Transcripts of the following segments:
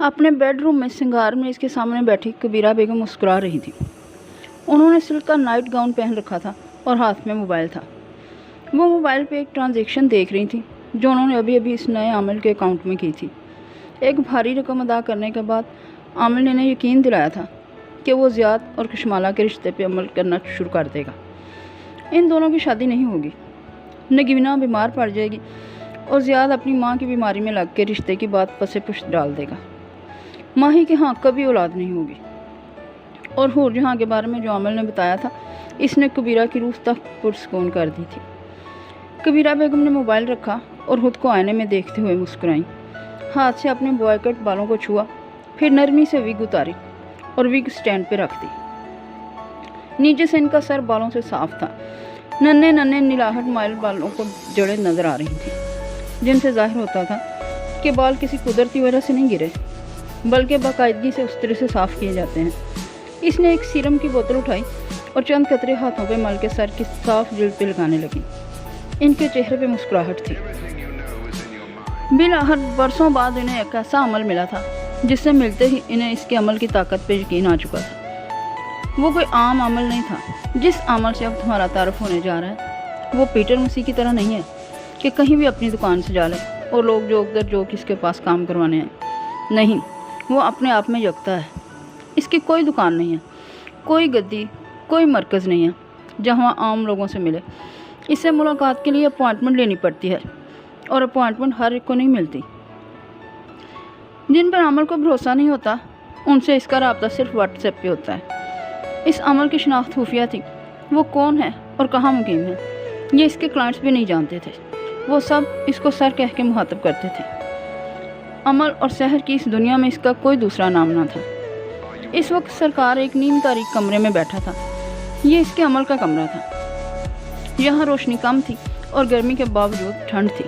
अपने बेडरूम में सिंगार में इसके सामने बैठी कबीरा बेगम मुस्कुरा रही थी। उन्होंने सिल्क का नाइट गाउन पहन रखा था और हाथ में मोबाइल था। वो मोबाइल पे एक ट्रांजैक्शन देख रही थी जो उन्होंने अभी अभी इस नए आमिल के अकाउंट में की थी। एक भारी रकम अदा करने के बाद आमिल ने इन्हें यकीन दिलाया था कि वो ज़ियाद और कशमाला के रिश्ते पे अमल करना शुरू कर देगा। इन दोनों की शादी नहीं होगी। नगीना बीमार पड़ जाएगी और ज़ियाद अपनी माँ की बीमारी में लग के रिश्ते की बात पसे पुश्त डाल देगा। माही के यहाँ कभी औलाद नहीं होगी। और हूर जहाँ के बारे में जो आमिल ने बताया था, इसने कबीरा की रूह तक पुरस्कून कर दी थी। कबीरा बेगम ने मोबाइल रखा और खुद को आईने में देखते हुए मुस्कुराई। हाथ से अपने बॉय कट बालों को छुआ, फिर नरमी से विग उतारी और विग स्टैंड पे रख दी। नीचे से इनका सर बालों से साफ था। नन्हे नन्हे नीलाहट माइल बालों को जड़ें नजर आ रही थी, जिनसे जाहिर होता था कि बाल किसी कुदरती वजह से नहीं गिरे, बल्कि बाकायदगी से उस तरह से साफ़ किए जाते हैं। इसने एक सीरम की बोतल उठाई और चंद कतरे हाथों पे मल के सर की साफ जिल्द पे लगाने लगी। इनके चेहरे पे मुस्कुराहट थी। बिलाहर बरसों बाद इन्हें एक ऐसा अमल मिला था जिससे मिलते ही इन्हें इसके अमल की ताकत पे यकीन आ चुका था। वो कोई आम अमल नहीं था। जिस अमल से अब तुम्हारा तारुफ होने जा रहा है वो पीटर मसीह की तरह नहीं है कि कहीं भी अपनी दुकान सजा ले और लोग जोक दर जोक इसके पास काम करवाने हैं। नहीं, वो अपने आप में यकता है। इसकी कोई दुकान नहीं है, कोई गद्दी, कोई मरकज़ नहीं है जहाँ आम लोगों से मिले। इससे मुलाकात के लिए अपॉइंटमेंट लेनी पड़ती है और अपॉइंटमेंट हर एक को नहीं मिलती। जिन पर अमल को भरोसा नहीं होता उनसे इसका रब्ता सिर्फ व्हाट्सएप पे होता है। इस अमल की शनाख्त खुफिया थी। वो कौन है और कहाँ मुकीम है ये इसके क्लाइंट्स भी नहीं जानते थे। वो सब इसको सर कह के मुखातब करते थे। अमल और शहर की इस दुनिया में इसका कोई दूसरा नाम ना था। इस वक्त सरकार एक नीम तारीख कमरे में बैठा था। ये इसके अमल का कमरा था। यहाँ रोशनी कम थी और गर्मी के बावजूद ठंड थी।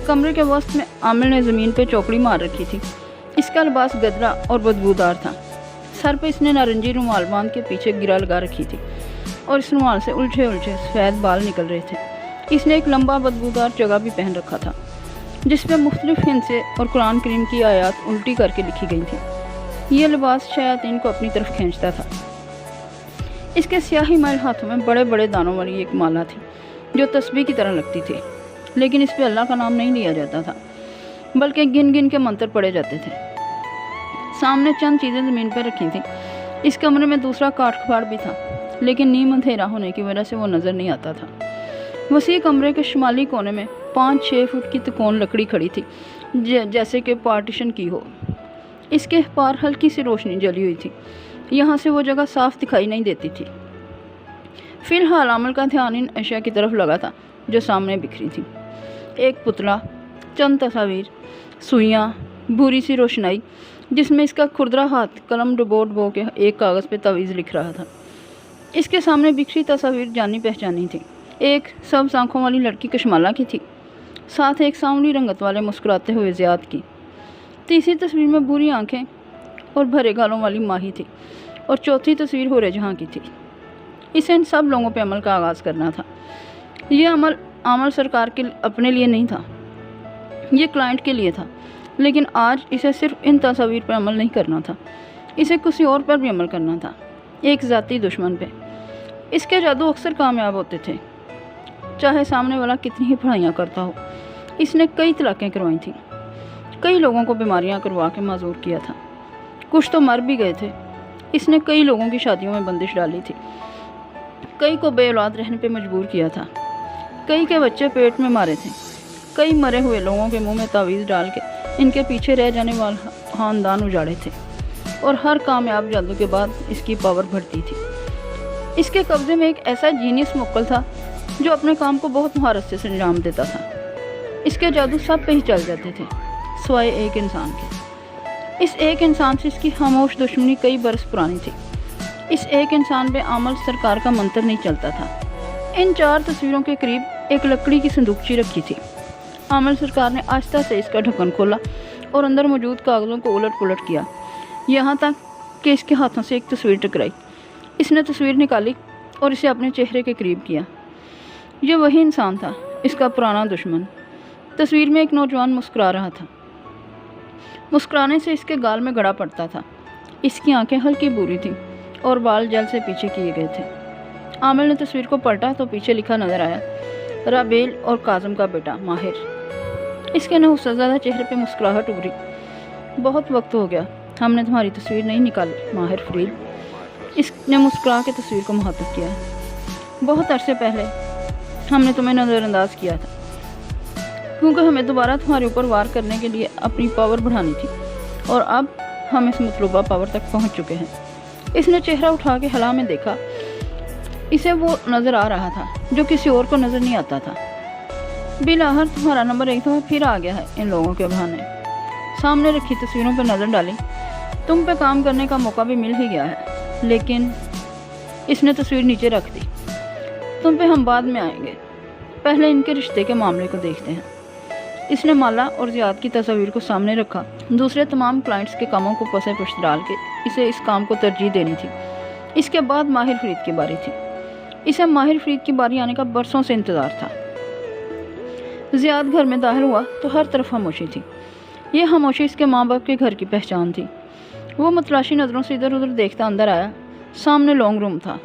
कमरे के वस्त में आमिल ने ज़मीन पे चौकड़ी मार रखी थी। इसका लिबास गदरा और बदबूदार था। सर पे इसने नारंगी रुमाल बांध के पीछे गिरा लगा रखी थी और इस रुमाल से उलझे उलझे सफ़ेद बाल निकल रहे थे। इसने एक लंबा बदबूदार जगह भी पहन रखा था जिसमें मुख्तलिफ हिंसे और कुरान करीम की आयत उल्टी करके लिखी गई थी। ये लिबास शयातीन को अपनी तरफ खींचता था। इसके स्याही मैल हाथों में बड़े बड़े दानों वाली एक माला थी जो तस्बीह की तरह लगती थी, लेकिन इस पर अल्लाह का नाम नहीं लिया जाता था, बल्कि गिन गिन के मंत्र पढ़े जाते थे। सामने चंद चीज़ें ज़मीन पर रखी थी। इस कमरे में दूसरा काठ कबाड़ भी था, लेकिन नीम अंधेरा होने की वजह से वो नज़र नहीं आता था। वसी कमरे के शुमाली कोने में 5-6 फुट की तिकोन लकड़ी खड़ी थी जैसे कि पार्टीशन की हो। इसके पार हल्की सी रोशनी जली हुई थी। यहाँ से वो जगह साफ दिखाई नहीं देती थी। फिलहाल अमल का ध्यान इन अशिया की तरफ लगा था जो सामने बिखरी थी। एक पुतला, चंद तस्वीर, सुइयाँ, भूरी सी रोशनाई जिसमें इसका खुरदरा हाथ कलम डुबो के एक कागज़ पे तवीज़ लिख रहा था। इसके सामने बिखरी तस्वीर जानी पहचानी थी। एक सब्ज़ आँखों वाली लड़की कशमाला की थी, साथ एक सांवली रंगत वाले मुस्कुराते हुए ज़ियाद की। तीसरी तस्वीर में बुरी आंखें और भरे गालों वाली माही थी और चौथी तस्वीर होरे जहाँ की थी। इसे इन सब लोगों पे अमल का आगाज़ करना था। ये अमल सरकार के अपने लिए नहीं था, ये क्लाइंट के लिए था। लेकिन आज इसे सिर्फ इन तस्वीर पर अमल नहीं करना था, इसे किसी और पर भी अमल करना था, एक ज़ाती दुश्मन पे। इसके जादू अक्सर कामयाब होते थे, चाहे सामने वाला कितनी ही पढ़ाइयाँ करता हो। इसने कई तलाक़ें करवाई थी, कई लोगों को बीमारियाँ करवा के माजूर किया था, कुछ तो मर भी गए थे। इसने कई लोगों की शादियों में बंदिश डाली थी, कई को बे औलाद रहने पे मजबूर किया था, कई के बच्चे पेट में मारे थे, कई मरे हुए लोगों के मुंह में तावीज़ डाल के इनके पीछे रह जाने वाले ख़ानदान उजाड़े थे। और हर कामयाब जादू के बाद इसकी पावर बढ़ती थी। इसके कब्ज़े में एक ऐसा जीनियस मुक्कल था जो अपने काम को बहुत महारत से अंजाम देता था। इसके जादू सब पे ही चल जाते थे सिवाय एक इंसान के। इस एक इंसान से इसकी खामोश दुश्मनी कई बरस पुरानी थी। इस एक इंसान पे आमल सरकार का मंत्र नहीं चलता था। इन 4 तस्वीरों के करीब एक लकड़ी की संदूकची रखी थी। आमल सरकार ने आहिस्ता से इसका ढक्कन खोला और अंदर मौजूद कागज़ों को उलट पुलट किया, यहाँ तक कि इसके हाथों से एक तस्वीर टकराई। इसने तस्वीर निकाली और इसे अपने चेहरे के करीब किया। यह वही इंसान था, इसका पुराना दुश्मन। तस्वीर में एक नौजवान मुस्कुरा रहा था। مسکرانے سے اس کے گال میں گڑا پڑتا تھا۔ اس کی آنکھیں ہلکی بوری تھیں اور بال جل سے پیچھے کیے گئے تھے۔ عامر نے تصویر کو پلٹا تو پیچھے لکھا نظر آیا، رابیل اور کاظم کا بیٹا ماہر۔ اس کے نحوست زدہ چہرے پہ مسکراہٹ ابھری۔ بہت وقت ہو گیا ہم نے تمہاری تصویر نہیں نکالی ماہر فریل۔ اس نے مسکرا کے تصویر کو مخاطب کیا۔ بہت عرصے پہلے ہم نے تمہیں نظر انداز کیا تھا کیونکہ ہمیں دوبارہ تمہارے اوپر وار کرنے کے لیے اپنی پاور بڑھانی تھی، اور اب ہم اس مطلوبہ پاور تک پہنچ چکے ہیں۔ اس نے چہرہ اٹھا کے خلا میں دیکھا۔ اسے وہ نظر آ رہا تھا جو کسی اور کو نظر نہیں آتا تھا۔ بالآخر تمہارا نمبر ایک دفعہ پھر آ گیا ہے ان لوگوں کے بہانے۔ سامنے رکھی تصویروں پہ نظر ڈالی۔ تم پہ کام کرنے کا موقع بھی مل ہی گیا ہے، لیکن اس نے تصویر نیچے رکھ دی۔ تم پہ ہم بعد میں آئیں گے، پہلے ان کے رشتے کے معاملے کو دیکھتے ہیں۔ اس نے مالا اور زیاد کی تصاویر کو سامنے رکھا۔ دوسرے تمام کلائنٹس کے کاموں کو پسے پشت ڈال کے اسے اس کام کو ترجیح دینی تھی۔ اس کے بعد ماہر فرید کی باری تھی۔ اسے ماہر فرید کی باری آنے کا برسوں سے انتظار تھا۔ زیاد گھر میں داخل ہوا تو ہر طرف خاموشی تھی۔ یہ خاموشی اس کے ماں باپ کے گھر کی پہچان تھی۔ وہ متلاشی نظروں سے ادھر ادھر دیکھتا اندر آیا۔ سامنے لانگ روم تھا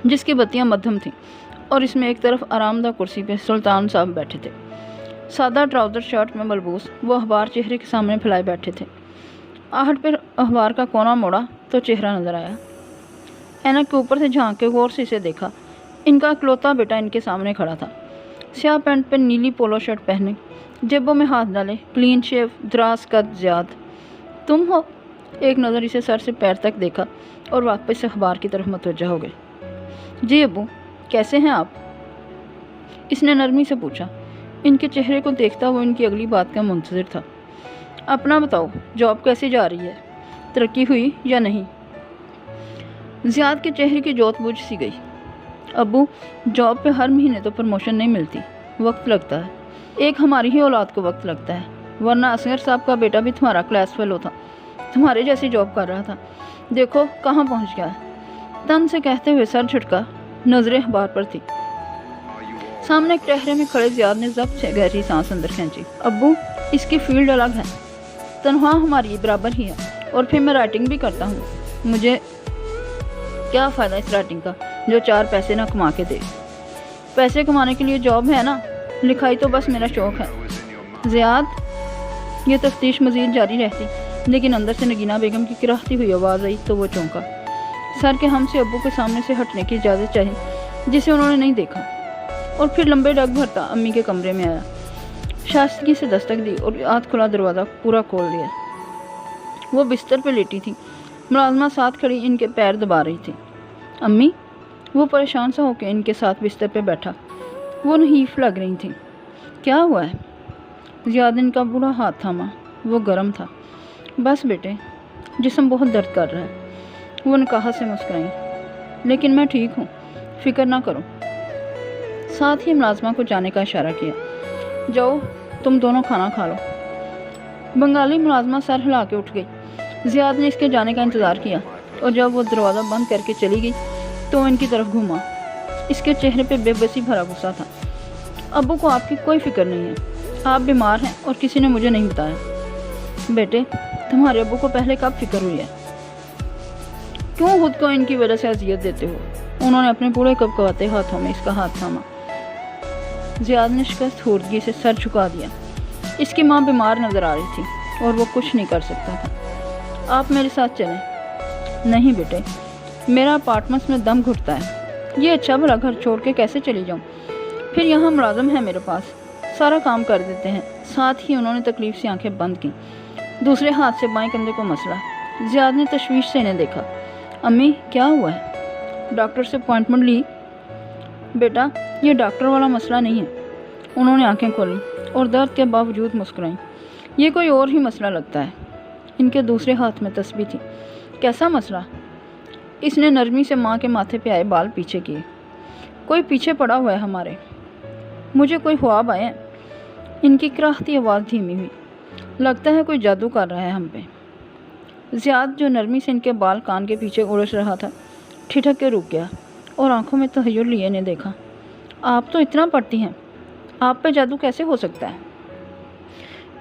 جس کی بتیاں مدھم تھیں، اور اس میں ایک طرف آرام دہ کرسی پہ سلطان صاحب بیٹھے تھے۔ سادہ ٹراؤزر شرٹ میں ملبوس وہ اخبار چہرے کے سامنے پھیلائے بیٹھے تھے۔ آہٹ پر اخبار کا کونا موڑا تو چہرہ نظر آیا۔ اینک کے اوپر سے جھانک کے غور سے اسے دیکھا۔ ان کا اکلوتا بیٹا ان کے سامنے کھڑا تھا، سیاہ پینٹ پہ نیلی پولو شرٹ پہنے، جیبوں میں ہاتھ ڈالے، کلین شیو، دراز قد زیاد۔ تم ہو؟ ایک نظر اسے سر سے پیر تک دیکھا اور واپس اخبار کی طرف متوجہ ہو گئے۔ جی ابو، کیسے ہیں آپ؟ اس نے نرمی سے پوچھا۔ ان کے چہرے کو دیکھتا وہ ان کی اگلی بات کا منتظر تھا۔ اپنا بتاؤ، جاب کیسی جا رہی ہے؟ ترقی ہوئی یا نہیں؟ زیاد کے چہرے کی جوت بجھ سی گئی۔ ابو، جاب پہ ہر مہینے تو پروموشن نہیں ملتی، وقت لگتا ہے۔ ایک ہماری ہی اولاد کو وقت لگتا ہے، ورنہ اصغر صاحب کا بیٹا بھی تمہارا کلاس فیلو تھا، تمہارے جیسی جاب کر رہا تھا، دیکھو کہاں پہنچ گیا ہے۔ تن سے کہتے ہوئے سر جھٹکا، نظریں اخبار پر تھی۔ سامنے ایک ٹہرے میں کھڑے زیاد نے ضبط سے گہری سانس اندر کھینچی۔ ابو، اس کی فیلڈ الگ ہے، تنخواہ ہماری برابر ہی ہے، اور پھر میں رائٹنگ بھی کرتا ہوں۔ مجھے کیا فائدہ اس رائٹنگ کا جو 4 پیسے نہ کما کے دے؟ پیسے کمانے کے لیے جاب ہے نا، لکھائی تو بس میرا شوق ہے۔ زیاد، یہ تفتیش مزید جاری رہتی، لیکن اندر سے نگینہ بیگم کی کراہتی ہوئی آواز آئی تو وہ چونکا۔ سر کے ہم سے ابو کے سامنے سے ہٹنے کی اجازت چاہی جسے انہوں نے نہیں دیکھا، اور پھر لمبے ڈگ بھرتا امی کے کمرے میں آیا، شائستگی سے دستک دی اور ہاتھ کھلا دروازہ پورا کھول دیا۔ وہ بستر پہ لیٹی تھی، ملازمہ ساتھ کھڑی ان کے پیر دبا رہی تھی۔ امی؟ وہ پریشان سا ہو کے ان کے ساتھ بستر پہ بیٹھا۔ وہ نحیف لگ رہی تھی۔ کیا ہوا ہے؟ زیاد ان کا بوڑھا ہاتھ تھاما، وہ گرم تھا۔ بس بیٹے، جسم بہت درد کر رہا ہے۔ وہ نکاح سے مسکرائیں، لیکن میں ٹھیک ہوں، فکر نہ کرو۔ ساتھ ہی ملازمہ کو جانے کا اشارہ کیا۔ جاؤ، تم دونوں کھانا کھا لو۔ بنگالی ملازمہ سر ہلا کے اٹھ گئی۔ زیاد نے اس کے جانے کا انتظار کیا، اور جب وہ دروازہ بند کر کے چلی گئی تو ان کی طرف گھوما۔ اس کے چہرے پہ بے بسی بھرا غصہ تھا۔ ابو کو آپ کی کوئی فکر نہیں ہے، آپ بیمار ہیں اور کسی نے مجھے نہیں بتایا۔ بیٹے، تمہارے ابو کو پہلے کب فکر ہوئی ہے؟ کیوں خود کو ان کی وجہ سے اذیت دیتے ہو؟ انہوں نے اپنے پورے کپکواتے ہاتھوں میں اس کا ہاتھ تھاما۔ زیاد نے شکست خوردگی سے سر جھکا دیا۔ اس کی ماں بیمار نظر آ رہی تھی اور وہ کچھ نہیں کر سکتا تھا۔ آپ میرے ساتھ چلیں۔ نہیں بیٹے، میرا اپارٹمنٹس میں دم گھٹتا ہے، یہ اچھا بھلا گھر چھوڑ کے کیسے چلی جاؤں؟ پھر یہاں ملازم ہے میرے پاس، سارا کام کر دیتے ہیں۔ ساتھ ہی انہوں نے تکلیف سے آنکھیں بند کیں۔ دوسرے ہاتھ سے بائیں کندھے کو مسلا۔ زیاد نے تشویش سے انہیں دیکھا۔ امی، کیا ہوا ہے؟ ڈاکٹر سے اپوائنٹمنٹ لی؟ بیٹا، یہ ڈاکٹر والا مسئلہ نہیں ہے۔ انہوں نے آنکھیں کھولیں اور درد کے باوجود مسکرائیں۔ یہ کوئی اور ہی مسئلہ لگتا ہے۔ ان کے دوسرے ہاتھ میں تسبیح تھی۔ کیسا مسئلہ؟ اس نے نرمی سے ماں کے ماتھے پہ آئے بال پیچھے کیے۔ کوئی پیچھے پڑا ہوا ہے ہمارے، مجھے کوئی خواب آئے ہیں۔ ان کی کراہتی آواز دھیمی ہوئی۔ لگتا ہے کوئی جادو کر رہا ہے ہم پہ۔ زیاد، جو نرمی سے ان کے بال کان کے پیچھے اڑس رہا تھا، ٹھٹک کے رک گیا اور آنکھوں میں تحیر لیے نے دیکھا۔ آپ تو اتنا پڑھتی ہیں، آپ پہ جادو کیسے ہو سکتا ہے؟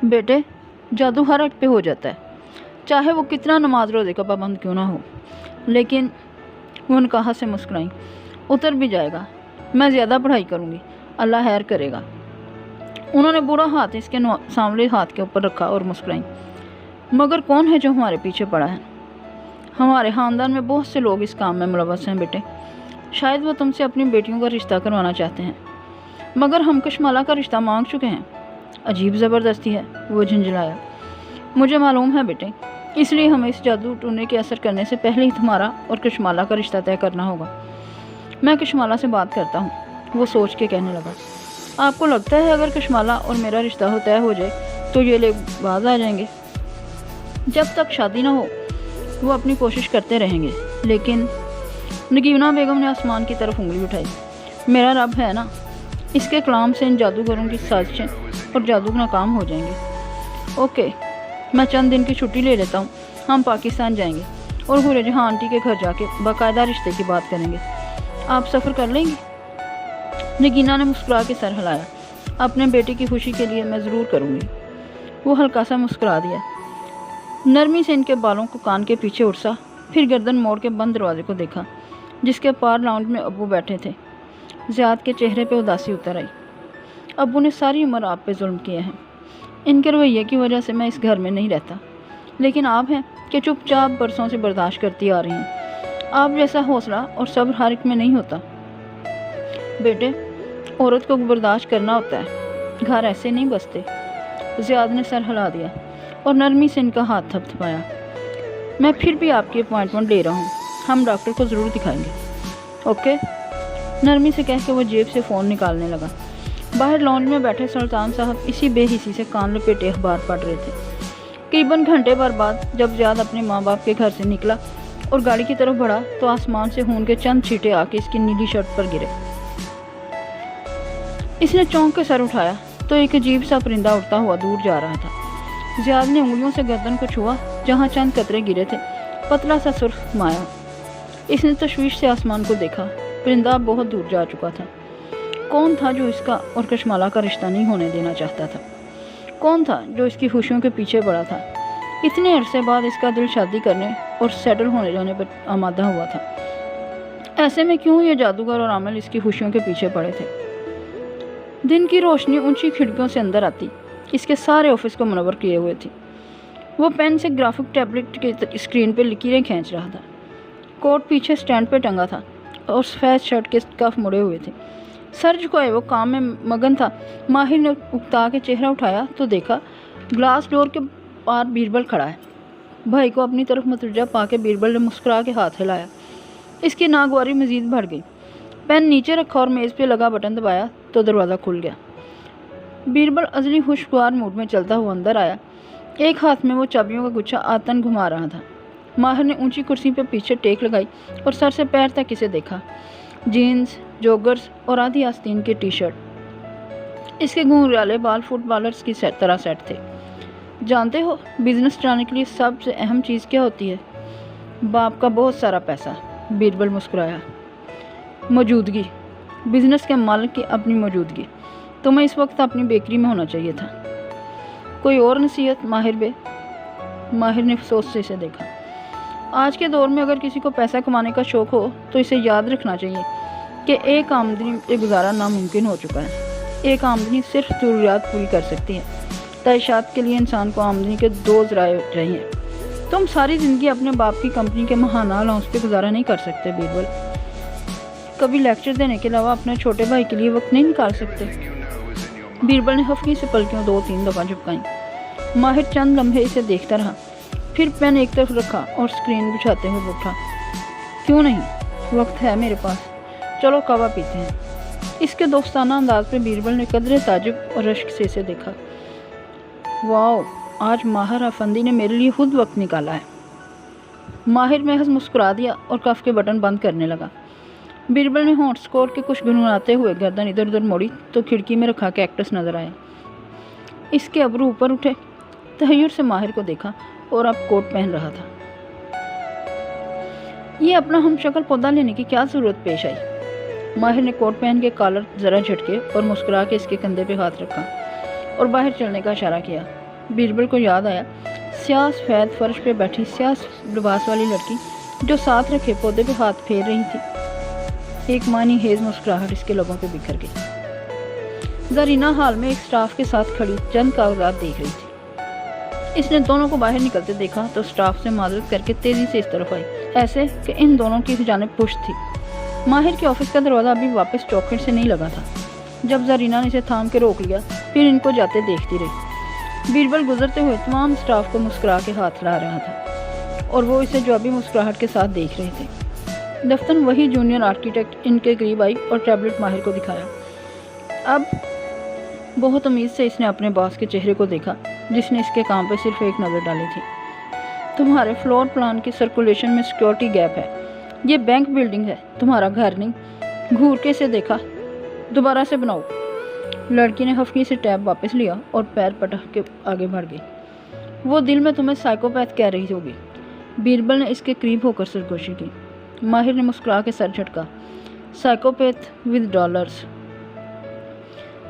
بیٹے، जादू हर एक पे हो जाता है, चाहे वो कितना नमाज रोज़े का पाबंद क्यों ना हो। लेकिन वो उनका से मुस्कुराई, उतर भी जाएगा, मैं ज़्यादा पढ़ाई करूँगी, अल्लाह खैर करेगा। उन्होंने बुरा हाथ इसके सांवले हाथ के ऊपर रखा और मुस्कुराई, मगर कौन है जो हमारे पीछे पड़ा है? हमारे ख़ानदान में बहुत से लोग इस काम में मुलव्वस हैं बेटे। शायद वो तुमसे अपनी बेटियों का रिश्ता करवाना चाहते हैं, मगर हम कशमाला का रिश्ता मांग चुके हैं। अजीब ज़बरदस्ती है, वो झुंझलाया। मुझे मालूम है बेटे, इसलिए हमें इस जादू टूने के असर करने से पहले ही तुम्हारा और कशमाला का रिश्ता तय करना होगा। मैं कशमाला से बात करता हूँ, वो सोच के कहने लगा। आपको लगता है अगर कशमाला और मेरा रिश्ता तय हो जाए तो ये लोग बाज आ जाएंगे? जब तक शादी ना हो वो अपनी कोशिश करते रहेंगे। लेकिन नगीना बेगम ने आसमान की तरफ उंगली उठाई। मेरा रब है ना, इसके कलाम से इन जादूगरों की साजिशें और जादू नाकाम हो जाएंगे। ओके, मैं चंद दिन की छुट्टी ले लेता हूँ, हम पाकिस्तान जाएंगे और हुर्रे जहाँ आंटी के घर जाके बाकायदा रिश्ते की बात करेंगे। आप सफ़र कर लेंगी? नगीना ने मुस्कुरा के सर हिलाया। अपने बेटे की खुशी के लिए मैं ज़रूर करूँगी। वो हल्का सा मुस्कुरा दिया। नरमी से इनके बालों को कान के पीछे उड़सा, फिर गर्दन मोड़ के बंद दरवाजे को देखा जिसके पार लाउंज में अब्बू बैठे थे। ज़ियाद के चेहरे पे उदासी उतर आई। अब्बू ने सारी उम्र आप पे जुल्म किए हैं, इनके रवैये की वजह से मैं इस घर में नहीं रहता, लेकिन आप हैं कि चुपचाप बरसों से बर्दाश्त करती आ रही हैं। आप जैसा हौसला और सब्र हर एक में नहीं होता बेटे, औरत को बर्दाश्त करना होता है, घर ऐसे नहीं बसते। ज़ियाद ने सर हिला दिया और नरमी से इनका हाथ थपथपाया। मैं फिर भी आपकी अपॉइंटमेंट ले रहा हूँ, हम डॉक्टर को ज़रूर दिखाएंगे। ओके, नरमी से कह के वो जेब से फ़ोन निकालने लगा। बाहर लॉन्ज में बैठे सुल्तान साहब इसी बेहिसी से कान लपेटे अखबार पढ़ रहे थे। करीबन घंटे भर बाद जब ज़ियाद अपने माँ बाप के घर से निकला और गाड़ी की तरफ बढ़ा तो आसमान से खून के चंद छींटे आके इसकी नीली शर्ट पर गिरे। इसने चौंक के सर उठाया तो एक अजीब सा परिंदा उड़ता हुआ दूर जा रहा था। ज़ियाद ने उंगलियों से गर्दन को छुआ जहाँ चंद कतरे गिरे थे, पतला सा सुर्ख माया। इसने तशवीश से आसमान को देखा। परिंदा बहुत दूर जा चुका था। कौन था जो इसका और कशमाला का रिश्ता नहीं होने देना चाहता था? कौन था जो इसकी खुशियों के पीछे पड़ा था? इतने अरसे बाद इसका दिल शादी करने और सेटल होने जाने पर आमादा हुआ था। ऐसे में क्यों ये जादूगर और आमिल इसकी खुशियों के पीछे पड़े थे? दिन की रोशनी ऊंची खिड़कियों से अंदर आती इसके सारे ऑफिस को मुनव्वर किए हुए थी। वो पेन से ग्राफिक टैबलेट के स्क्रीन पर लकीरें खींच रहा था। कोट पीछे स्टैंड पे टंगा था और सफ़ेद शर्ट के कफ मुड़े हुए थे। सर झुकाए वो काम में मगन था। माहिर ने उकता के चेहरा उठाया तो देखा ग्लास डोर के पार बीरबल खड़ा है। भाई को अपनी तरफ मतवज्जा पाके बीरबल ने मुस्कुरा के हाथ हिलाया। इसकी नागवारी मज़ीद बढ़ गई। पेन नीचे रखा और मेज़ पे लगा बटन दबाया तो दरवाज़ा खुल गया। बीरबल अजली खुशगवार मूड में चलता हुआ अंदर आया। एक हाथ में वो चाबियों का गुच्छा आतन घुमा रहा था। माहिर ने ऊंची कुर्सी पर पीछे टेक लगाई और सर से पैर तक इसे देखा। जीन्स, जॉगर्स और आधी आस्तीन की टी शर्ट। इसके घुंघराले बाल फुटबॉलर्स की तरह सेट थे। जानते हो बिजनेस चलाने के लिए सबसे अहम चीज़ क्या होती है? बाप का बहुत सारा पैसा। बीरबल मुस्कुराया। मौजूदगी। बिजनेस के मालिक की अपनी मौजूदगी। तुम्हें इस वक्त अपनी बेकरी में होना चाहिए था। कोई और नसीहत माहिर बे? माहिर ने अफसोस से इसे देखा। आज के दौर में अगर किसी को पैसा कमाने का शौक़ हो तो इसे याद रखना चाहिए कि एक आमदनी पे गुजारा नामुमकिन हो चुका है। एक आमदनी सिर्फ ज़रूरियात पूरी कर सकती है। तयशात के लिए इंसान को आमदनी के दो ज़राए चाहिए। तुम सारी ज़िंदगी अपने बाप की कंपनी के महाना अलाउंस पे गुजारा नहीं कर सकते बीरबल। कभी लेक्चर देने के अलावा अपने छोटे भाई के लिए वक्त नहीं निकाल सकते? बीरबल ने हफ्की से पलकियों 2-3 दफ़ा झपकाई। माहिर चंद लम्हे इसे देखता रहा, फिर पेन एक तरफ रखा और स्क्रीन बिछाते हुए उठा। क्यों नहीं, वक्त है मेरे पास, चलो कहवा पीते हैं। इसके दोस्ताना अंदाज पे बीरबल ने कदरे ताजुब और रश्क से इसे देखा। वाओ, आज माहिर अफंदी ने मेरे लिए खुद वक्त निकाला है। माहिर महज मुस्कुरा दिया और कफ के बटन बंद करने लगा। बीरबल ने होंठ स्कोर के कुछ गुनगुनाते हुए गर्दन इधर उधर मोड़ी तो खिड़की में रखा कैक्टस नजर आया। इसके अबरू ऊपर उठे। तहय्युर से माहिर को देखा और अब कोट पहन रहा था। ये अपना हम शक्ल पौधा लेने की क्या ज़रूरत पेश आई? माहिर ने कोट पहन के कॉलर ज़रा झटके और मुस्कुरा के इसके कंधे पे हाथ रखा और बाहर चलने का इशारा किया। बीरबल को याद आया स्याह सफ़ेद फर्श पे बैठी स्याह लिबास वाली लड़की जो साथ रखे पौधे पे हाथ फेर रही थी। एक मानी हेज मुस्कुराहट इसके लबों पे बिखर गई। जरीना हाल में एक स्टाफ के साथ खड़ी चंद कागजात देख रही थी। इसने दोनों को बाहर निकलते देखा तो स्टाफ से माजरत करके तेजी से इस तरफ आई, ऐसे कि इन दोनों की जानिब पुश्त थी। माहिर के ऑफिस का दरवाज़ा अभी वापस चौखट से नहीं लगा था जब जरीना ने इसे थाम के रोक लिया, फिर इनको जाते देखती रही। बीरबल गुजरते हुए तमाम स्टाफ को मुस्कुरा के हाथ ला रहा था और वो इसे जवाबी मुस्कुराहट के साथ देख रहे थे। दफ्तर वही जूनियर आर्किटेक्ट इनके करीब आई और टैबलेट माहिर को दिखाया। अब बहुत उम्मीद से इसने अपने बॉस के चेहरे को देखा जिसने इसके काम पर सिर्फ एक नज़र डाली थी। तुम्हारे फ्लोर प्लान की सर्कुलेशन में सिक्योरिटी गैप है, ये बैंक बिल्डिंग है, तुम्हारा घर नहीं। घूर के इसे देखा, दोबारा से बनाओ। लड़की ने हफ्की से टैब वापस लिया और पैर पटक के आगे बढ़ गई। वो दिल में तुम्हें साइकोपैथ कह रही होगी। बीरबल ने इसके करीब होकर सरगोशी की। माहिर ने मुस्कुरा के सर झटका। Psychopath with dollars.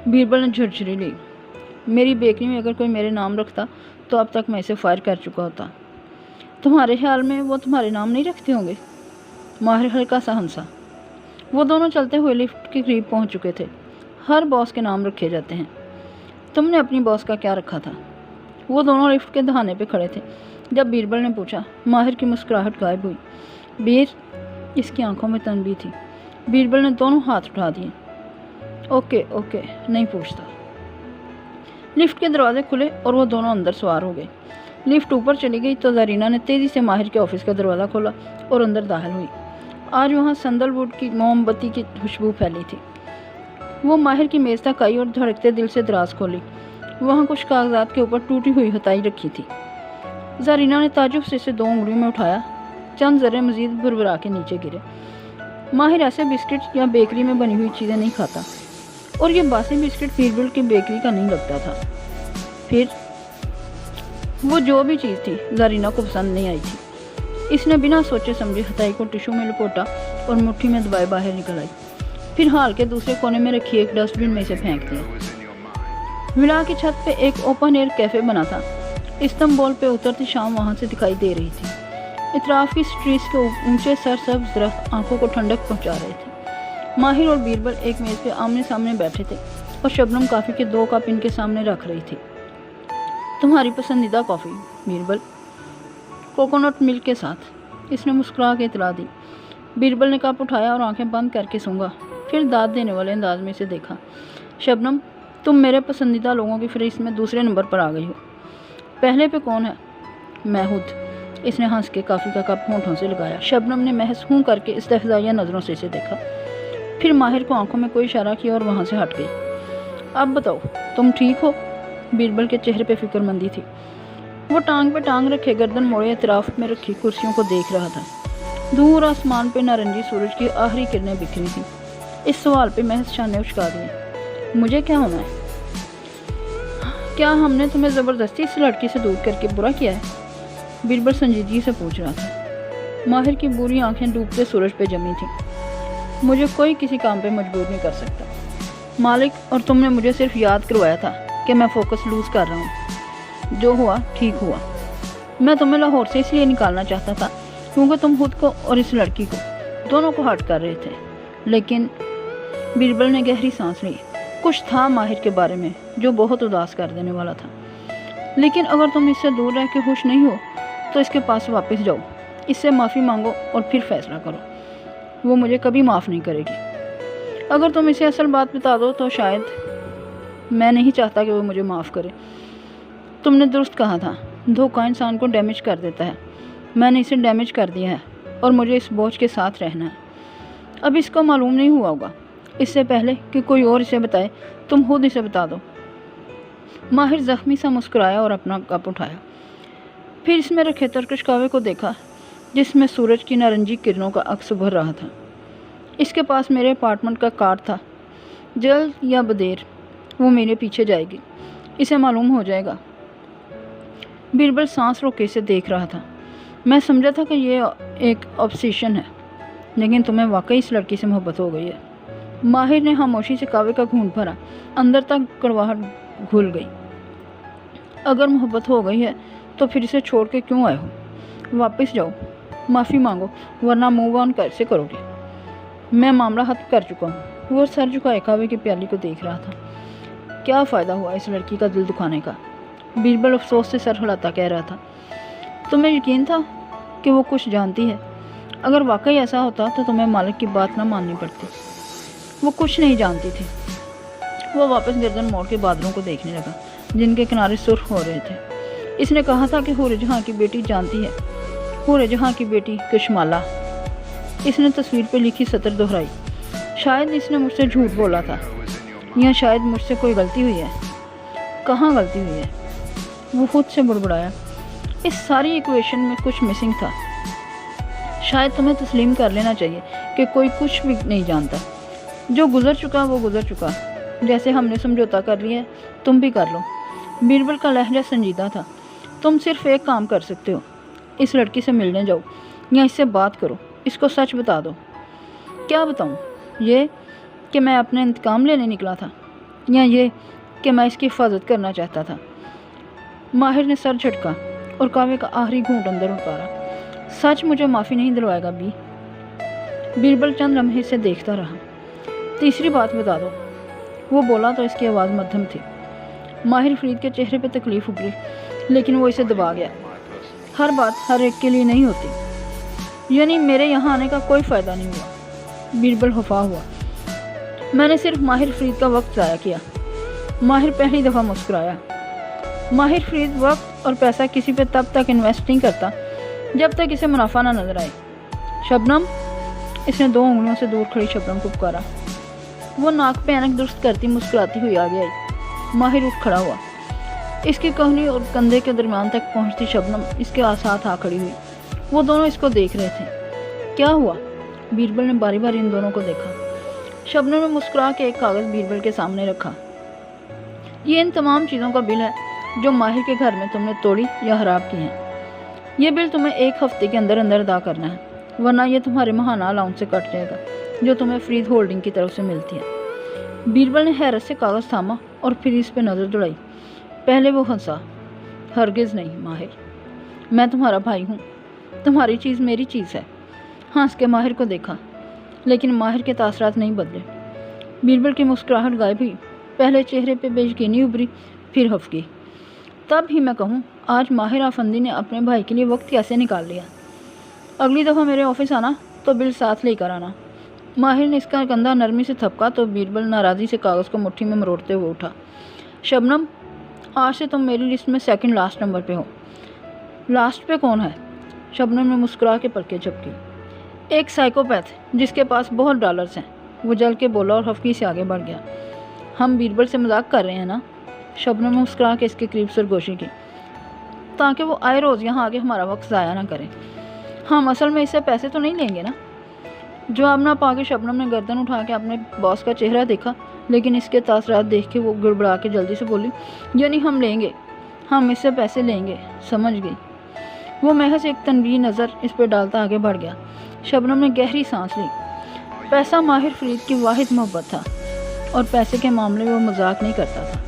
बीरबल ने झुरझुरी ली। मेरी बेकरी में अगर कोई मेरे नाम रखता तो अब तक मैं इसे फायर कर चुका होता। तुम्हारे ख्याल में वो तुम्हारे नाम नहीं रखते होंगे? माहिर हल्का सा हंसा। वो दोनों चलते हुए लिफ्ट के करीब पहुंच चुके थे। हर बॉस के नाम रखे जाते हैं। तुमने अपनी बॉस का क्या रखा था? वो दोनों लिफ्ट के दहाने पे खड़े थे जब बीरबल ने पूछा। माहिर की मुस्कुराहट गायब हुई। बीर, इसकी आंखों में तनबी थी। बीरबल ने दोनों हाथ उठा दिए। ओके ओके, नहीं पूछता। लिफ्ट के दरवाजे खुले और वो दोनों अंदर सवार हो गए। लिफ्ट ऊपर चली गई तो जरीना ने तेज़ी से माहिर के ऑफिस का दरवाज़ा खोला और अंदर दाखिल हुई। आज वहाँ सैंडलवुड की मोमबत्ती की खुशबू फैली थी। वो माहिर की मेज़ तक आई और धड़कते दिल से दराज खोली। वहाँ कुछ कागजात के ऊपर टूटी हुई हथाई रखी थी। जरीना ने ताजुब से इसे 2 उंगलियों में उठाया। चंद ज़रे मज़ीद भुरभुरा के नीचे गिरे। माहिर ऐसे बिस्किट या बेकरी में बनी हुई चीज़ें नहीं खाता और ये बासी बिस्किट बीरबल की बेकरी का नहीं लगता था। फिर वो जो भी चीज़ थी जरीना को पसंद नहीं आई थी। इसने बिना सोचे समझे हथाई को टिश्यू में लपेटा और मुट्ठी में दबाए बाहर निकल आई। फिर हाल के दूसरे कोने में रखी एक डस्टबिन में इसे फेंक दिया। विला की छत पे एक ओपन एयर कैफ़े बना था। इस्तंबुल पे उतरती शाम वहाँ से दिखाई दे रही थी। इतराफ़ की स्ट्रीट्स के ऊंचे सरसब्ज़ दरख्त आंखों को ठंडक पहुँचा रहे थे। माहिर और बीरबल एक मेज़ पे आमने सामने बैठे थे और शबनम कॉफ़ी के 2 कप इनके सामने रख रही थी। तुम्हारी पसंदीदा कॉफ़ी बीरबल? कोकोनट मिल्क के साथ, इसने मुस्कुरा के इतला दी। बीरबल ने कप उठाया और आंखें बंद करके सूंघा, फिर दाद देने वाले अंदाज में इसे देखा। शबनम, तुम मेरे पसंदीदा लोगों की फहरिस्त में दूसरे नंबर पर आ गई हो। पहले पे कौन है? महूद। इसने हंस के कॉफ़ी का कप होंठों से लगाया। शबनम ने महज हूँ करके इस्तेहज़ाइया नज़रों से इसे देखा, फिर माहिर को आंखों में कोई इशारा किया और वहाँ से हट गई। अब बताओ, तुम ठीक हो? बीरबल के चेहरे पे फिक्रमंदी थी। वो टांग पे टांग रखे गर्दन मोड़े इतराफ में रखी कुर्सियों को देख रहा था। दूर आसमान पे नारंगी सूरज की आखिरी किरणें बिखरी थी। इस सवाल पे महज शाने उचका दिए। मुझे क्या होना है? क्या हमने तुम्हें ज़बरदस्ती इस लड़की से दूर करके बुरा किया है? बीरबल संजीदगी से पूछ रहा था। माहिर की बुरी आंखें डूबते सूरज पे जमी थीं। मुझे कोई किसी काम पे मजबूर नहीं कर सकता मालिक, और तुमने मुझे सिर्फ याद करवाया था कि मैं फोकस लूज़ कर रहा हूँ। जो हुआ ठीक हुआ। मैं तुम्हें लाहौर से इसलिए निकालना चाहता था क्योंकि तुम खुद को और इस लड़की को दोनों को हर्ट कर रहे थे। लेकिन बीरबल ने गहरी सांस ली। कुछ था माहिर के बारे में जो बहुत उदास कर देने वाला था। लेकिन अगर तुम इससे दूर रह के खुश नहीं हो तो इसके पास वापस जाओ, इससे माफ़ी मांगो और फिर फैसला करो। वो मुझे कभी माफ़ नहीं करेगी। अगर तुम इसे असल बात बता दो तो शायद। मैं नहीं चाहता कि वो मुझे माफ़ करे। तुमने दुरुस्त कहा था, धोखा इंसान को डैमेज कर देता है। मैंने इसे डैमेज कर दिया है और मुझे इस बोझ के साथ रहना है। अब इसको मालूम नहीं हुआ होगा। इससे पहले कि कोई और इसे बताए, तुम खुद इसे बता दो। माहिर ज़ख्मी सा मुस्कुराया और अपना कप उठाया। फिर इसमें रखे तरकश कहवे को देखा जिसमें सूरज की नारंगी किरणों का अक्स उभर रहा था। इसके पास मेरे अपार्टमेंट का कार्ड था। जल्द या बदेर वो मेरे पीछे जाएगी, इसे मालूम हो जाएगा। बीरबल सांस रोके से देख रहा था। मैं समझा था कि ये एक ऑब्सेशन है, लेकिन तुम्हें वाकई इस लड़की से मोहब्बत हो गई है। माहिर ने खामोशी से कावे का घूंट भरा। अंदर तक कड़वाहट घुल गई। अगर मोहब्बत हो गई है तो फिर इसे छोड़ के क्यों आए हो? वापस जाओ, माफ़ी मांगो, वरना मूव ऑन कैसे करोगे? मैं मामला खत्म कर चुका हूँ। वो सर झुकाए कावे की प्याली को देख रहा था। क्या फ़ायदा हुआ इस लड़की का दिल दुखाने का? बीरबल अफसोस से सर हिलाता कह रहा था। तुम्हें यकीन था कि वो कुछ जानती है? अगर वाकई ऐसा होता तो तुम्हें मालिक की बात ना माननी पड़ती। वो कुछ नहीं जानती थी। वो वापस गर्दन मोड़ के बादलों को देखने लगा जिनके किनारे सुर्ख हो रहे थे। इसने कहा था कि हूर जहाँ की बेटी जानती है, हूर जहाँ की बेटी कशमाला। इसने तस्वीर पे लिखी सतर दोहराई। शायद इसने मुझसे झूठ बोला था, या शायद मुझसे कोई गलती हुई है। कहाँ गलती हुई है? वो खुद से बुड़बुड़ाया। इस सारी इक्वेशन में कुछ मिसिंग था। शायद तुम्हें तस्लीम कर लेना चाहिए कि कोई कुछ भी नहीं जानता। जो गुजर चुका वो गुजर चुका। जैसे हमने समझौता कर लिया है, तुम भी कर लो। बीरबल का लहजा संजीदा था। तुम सिर्फ एक काम कर सकते हो, इस लड़की से मिलने जाओ या इससे बात करो, इसको सच बता दो। क्या बताऊँ? ये कि मैं अपने इंतकाम लेने निकला था, या ये कि मैं इसकी हिफाजत करना चाहता था। माहिर ने सर झटका और कावे का आखिरी घूंट अंदर उतारा। सच मुझे माफ़ी नहीं दिलवाएगा बी? बीरबल चंद लम्हे से देखता रहा। तीसरी बात बता दो, वो बोला तो इसकी आवाज़ मध्यम थी। माहिर फरीद के चेहरे पे तकलीफ उभरी, लेकिन वो इसे दबा गया। हर बात हर एक के लिए नहीं होती। यानी मेरे यहाँ आने का कोई फ़ायदा नहीं हुआ? बीरबल खफा हुआ। मैंने सिर्फ माहिर फरीद का वक्त ज़ाया किया। माहिर पहली दफ़ा मुस्कुराया। माहिर फरीद वक्त और पैसा किसी पे तब तक इन्वेस्ट नहीं करता जब तक इसे मुनाफा ना नजर आए। शबनम, इसने 2 उंगलियों से दूर खड़ी शबनम को पुकारा। वो नाक पे ऐनक दुरुस्त करती मुस्कुराती हुई आगे आई। माहिर उठ खड़ा हुआ। इसकी कहनी और कंधे के दरमियान तक पहुंचती शबनम इसके साथ आ खड़ी हुई। वो दोनों इसको देख रहे थे। क्या हुआ? बीरबल ने बारी बारी इन दोनों को देखा। शबनम ने मुस्कुरा के एक कागज़ बीरबल के सामने रखा। ये इन तमाम चीज़ों का बिल है जो माहिर के घर में तुमने तोड़ी या खराब की हैं। ये बिल तुम्हें 1 हफ्ते के अंदर अंदर अदा करना है, वरना ये तुम्हारे महाना अलाउंस से कट जाएगा जो तुम्हें फरीद होल्डिंग की तरफ से मिलती है। बीरबल ने हैरत से कागज़ थामा और फिर इस पे नज़र दौड़ाई। पहले वो हंसा। हरगिज़ नहीं माहिर, मैं तुम्हारा भाई हूँ। तुम्हारी चीज़ मेरी चीज़ है। हंस के माहिर को देखा, लेकिन माहिर के तासरात नहीं बदले। बीरबल की मुस्कुराहट गायब हुई। पहले चेहरे पे बेयकीनी उभरी, फिर हफ्की। तब ही मैं कहूँ, आज माहिर आफंदी ने अपने भाई के लिए वक्त कैसे निकाल लिया। अगली दफ़ा मेरे ऑफिस आना तो बिल साथ लेकर आना। माहिर ने इसका कंधा नरमी से थपका तो बीरबल नाराज़ी से कागज़ को मुट्ठी में मरोड़ते हुए उठा। शबनम, आज से तुम मेरी लिस्ट में सेकंड लास्ट नंबर पे हो। लास्ट पे कौन है? शबनम ने मुस्कुरा के पलकें झपकी। एक साइकोपैथ जिसके पास बहुत डॉलर्स हैं, वो जल के बोला और हफ्की से आगे बढ़ गया। हम बीरबल से मजाक कर रहे हैं ना? शबनम ने मुस्कुरा के इसके करीब सरगोशी की, ताकि वो आए रोज़ यहाँ आके हमारा वक्त ज़ाया ना करें। हम असल में इससे पैसे तो नहीं लेंगे ना? जवाब ना पाके शबनम ने गर्दन उठा के अपने बॉस का चेहरा देखा, लेकिन इसके तासरात देख के वो गड़बड़ा के जल्दी से बोली, यानी हम लेंगे, हम इससे पैसे लेंगे। समझ गई। वो महज एक तनबीह नज़र इस पर डालता आगे बढ़ गया। शबनम ने गहरी सांस ली। पैसा माहिर फरीद की वाहिद मोहब्बत था और पैसे के मामले में वो मजाक नहीं करता था।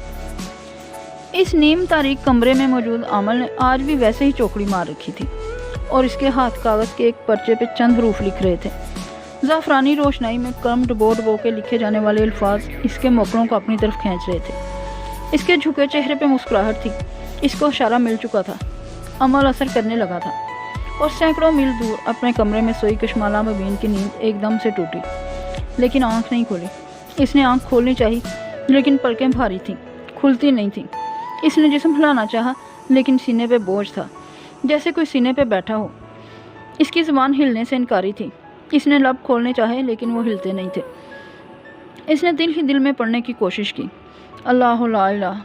इस नीम तारीख कमरे में मौजूद आमल ने आज भी वैसे ही चौकड़ी मार रखी थी और इसके हाथ कागज़ के एक पर्चे पे चंद हरूफ लिख रहे थे। ज़ाफ़रानी रोशनाई में कलम डबो डबो के लिखे जाने वाले अल्फाज इसके मोकड़ों को अपनी तरफ खींच रहे थे। इसके झुके चेहरे पे मुस्कुराहट थी। इसको इशारा मिल चुका था। अमल असर करने लगा था और सैकड़ों मील दूर अपने कमरे में सोई कशमाला मुबीन की नींद एकदम से टूटी, लेकिन आँख नहीं खोली। इसने आँख खोलनी चाहिए, लेकिन पलकें भारी थीं, खुलती नहीं थीं। इसने जिस्म हिलाना चाहा, लेकिन सीने पे बोझ था, जैसे कोई सीने पे बैठा हो। इसकी ज़ुबान हिलने से इनकारी थी। इसने लब खोलने चाहे, लेकिन वो हिलते नहीं थे। इसने दिल ही दिल में पढ़ने की कोशिश की, अल्लाह ला इलाह,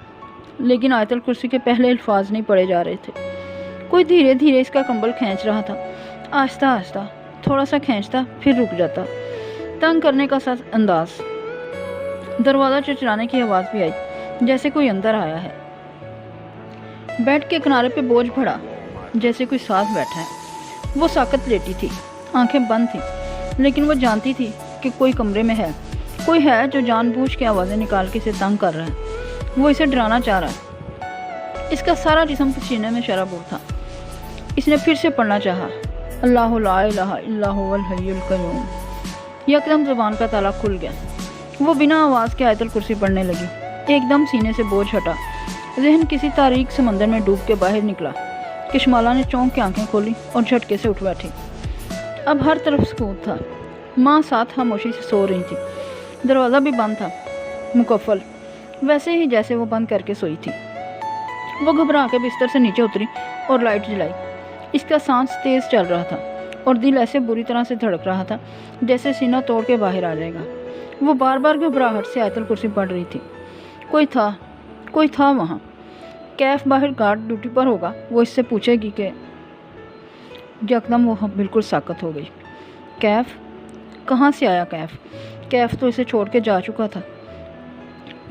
लेकिन आयतल कुर्सी के पहले अल्फाज नहीं पढ़े जा रहे थे। कोई धीरे धीरे इसका कंबल खींच रहा था, आहिस्ता आहिस्ता, थोड़ा सा खींचता फिर रुक जाता। तंग करने का सा अंदाज। दरवाज़ा चुचराने की आवाज़ भी आई, जैसे कोई अंदर आया है। बेड के किनारे पे बोझ पड़ा, जैसे कोई साथ बैठा है। वो साकत लेटी थी, आंखें बंद थीं, लेकिन वो जानती थी कि कोई कमरे में है, कोई है जो जानबूझ के आवाज़ें निकाल के इसे तंग कर रहा है। वो इसे डराना चाह रहा है। اس کا سارا جسم پسینے میں شرابور تھا۔ اس نے پھر سے پڑھنا چاہا، اللہ لا الہ الا هو الحی القیوم۔ یکدم زبان کا تالا کھل گیا، وہ بنا آواز کے آیت الکرسی پڑھنے لگی۔ ایک دم سینے سے بوجھ ہٹا، ذہن کسی تاریک سمندر میں ڈوب کے باہر نکلا۔ کشمالہ نے چونک کے آنکھیں کھولی اور جھٹکے سے اٹھ بیٹھی۔ اب ہر طرف سکوت تھا، ماں ساتھ خاموشی سے سو رہی تھی، دروازہ بھی بند تھا، مکفل، ویسے ہی جیسے وہ بند کر کے سوئی تھی۔ وہ گھبرا کے بستر سے نیچے اتری اور لائٹ جلائی۔ اس کا سانس تیز چل رہا تھا اور دل ایسے بری طرح سے دھڑک رہا تھا جیسے سینہ توڑ کے باہر آ جائے گا۔ وہ بار بار گھبراہٹ سے آیت الکرسی پڑھ رہی تھی۔ کوئی تھا وہاں۔ کیف باہر گارڈ ڈیوٹی پر ہوگا، وہ اس سے پوچھے گی کہ… یکدم وہ بالکل ساکت ہو گئی۔ کیف؟ کہاں سے آیا کیف؟ کیف تو اسے چھوڑ کے جا چکا تھا۔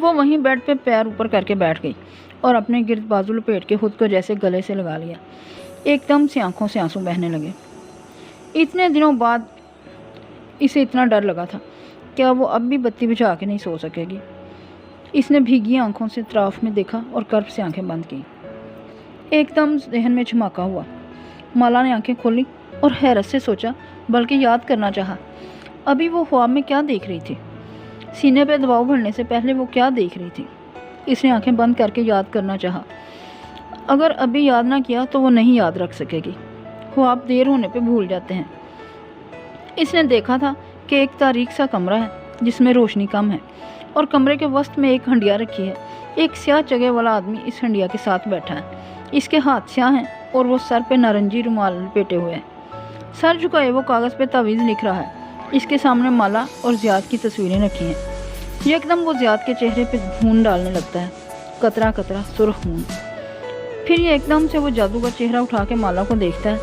وہ وہیں بیڈ پہ پیر اوپر کر کے بیٹھ گئی اور اپنے گرد بازو لپیٹ کے خود کو جیسے گلے سے لگا لیا۔ ایک دم سے آنکھوں سے آنسو بہنے لگے۔ اتنے دنوں بعد اسے اتنا ڈر لگا تھا، کیا وہ اب بھی بتی بجھا کے نہیں سو سکے گی؟ اس نے بھیگی آنکھوں سے اطراف میں دیکھا اور کرب سے آنکھیں بند کی۔ ایک دم ذہن میں جھماکا ہوا۔ مالا نے آنکھیں کھولی اور حیرت سے سوچا، بلکہ یاد کرنا چاہا، ابھی وہ خواب میں کیا دیکھ رہی تھی؟ سینے پہ دباؤ بھرنے سے پہلے وہ کیا دیکھ رہی تھی؟ اس نے آنکھیں بند کر کے یاد کرنا چاہا۔ اگر ابھی یاد نہ کیا تو وہ نہیں یاد رکھ سکے گی۔ خواب دیر ہونے پہ بھول جاتے ہیں۔ اس نے دیکھا تھا کہ ایک تاریک سا کمرہ ہے جس میں روشنی کم ہے اور کمرے کے وسط میں ایک ہنڈیا رکھی ہے۔ ایک سیاہ چگے والا آدمی اس ہنڈیا کے ساتھ بیٹھا ہے۔ اس کے ہاتھ سیاہ ہیں اور وہ سر پہ نارنجی رومال لپیٹے ہوئے ہیں۔ سر جھکائے وہ کاغذ پہ تعویذ لکھ رہا ہے۔ اس کے سامنے مالا اور زیاد کی تصویریں رکھی ہیں۔ یکدم وہ زیاد کے چہرے پہ خون ڈالنے لگتا ہے، قطرہ قطرہ سرخ خون۔ پھر یہ ایک دم سے وہ جادو کا چہرہ اٹھا کے مالا کو دیکھتا ہے،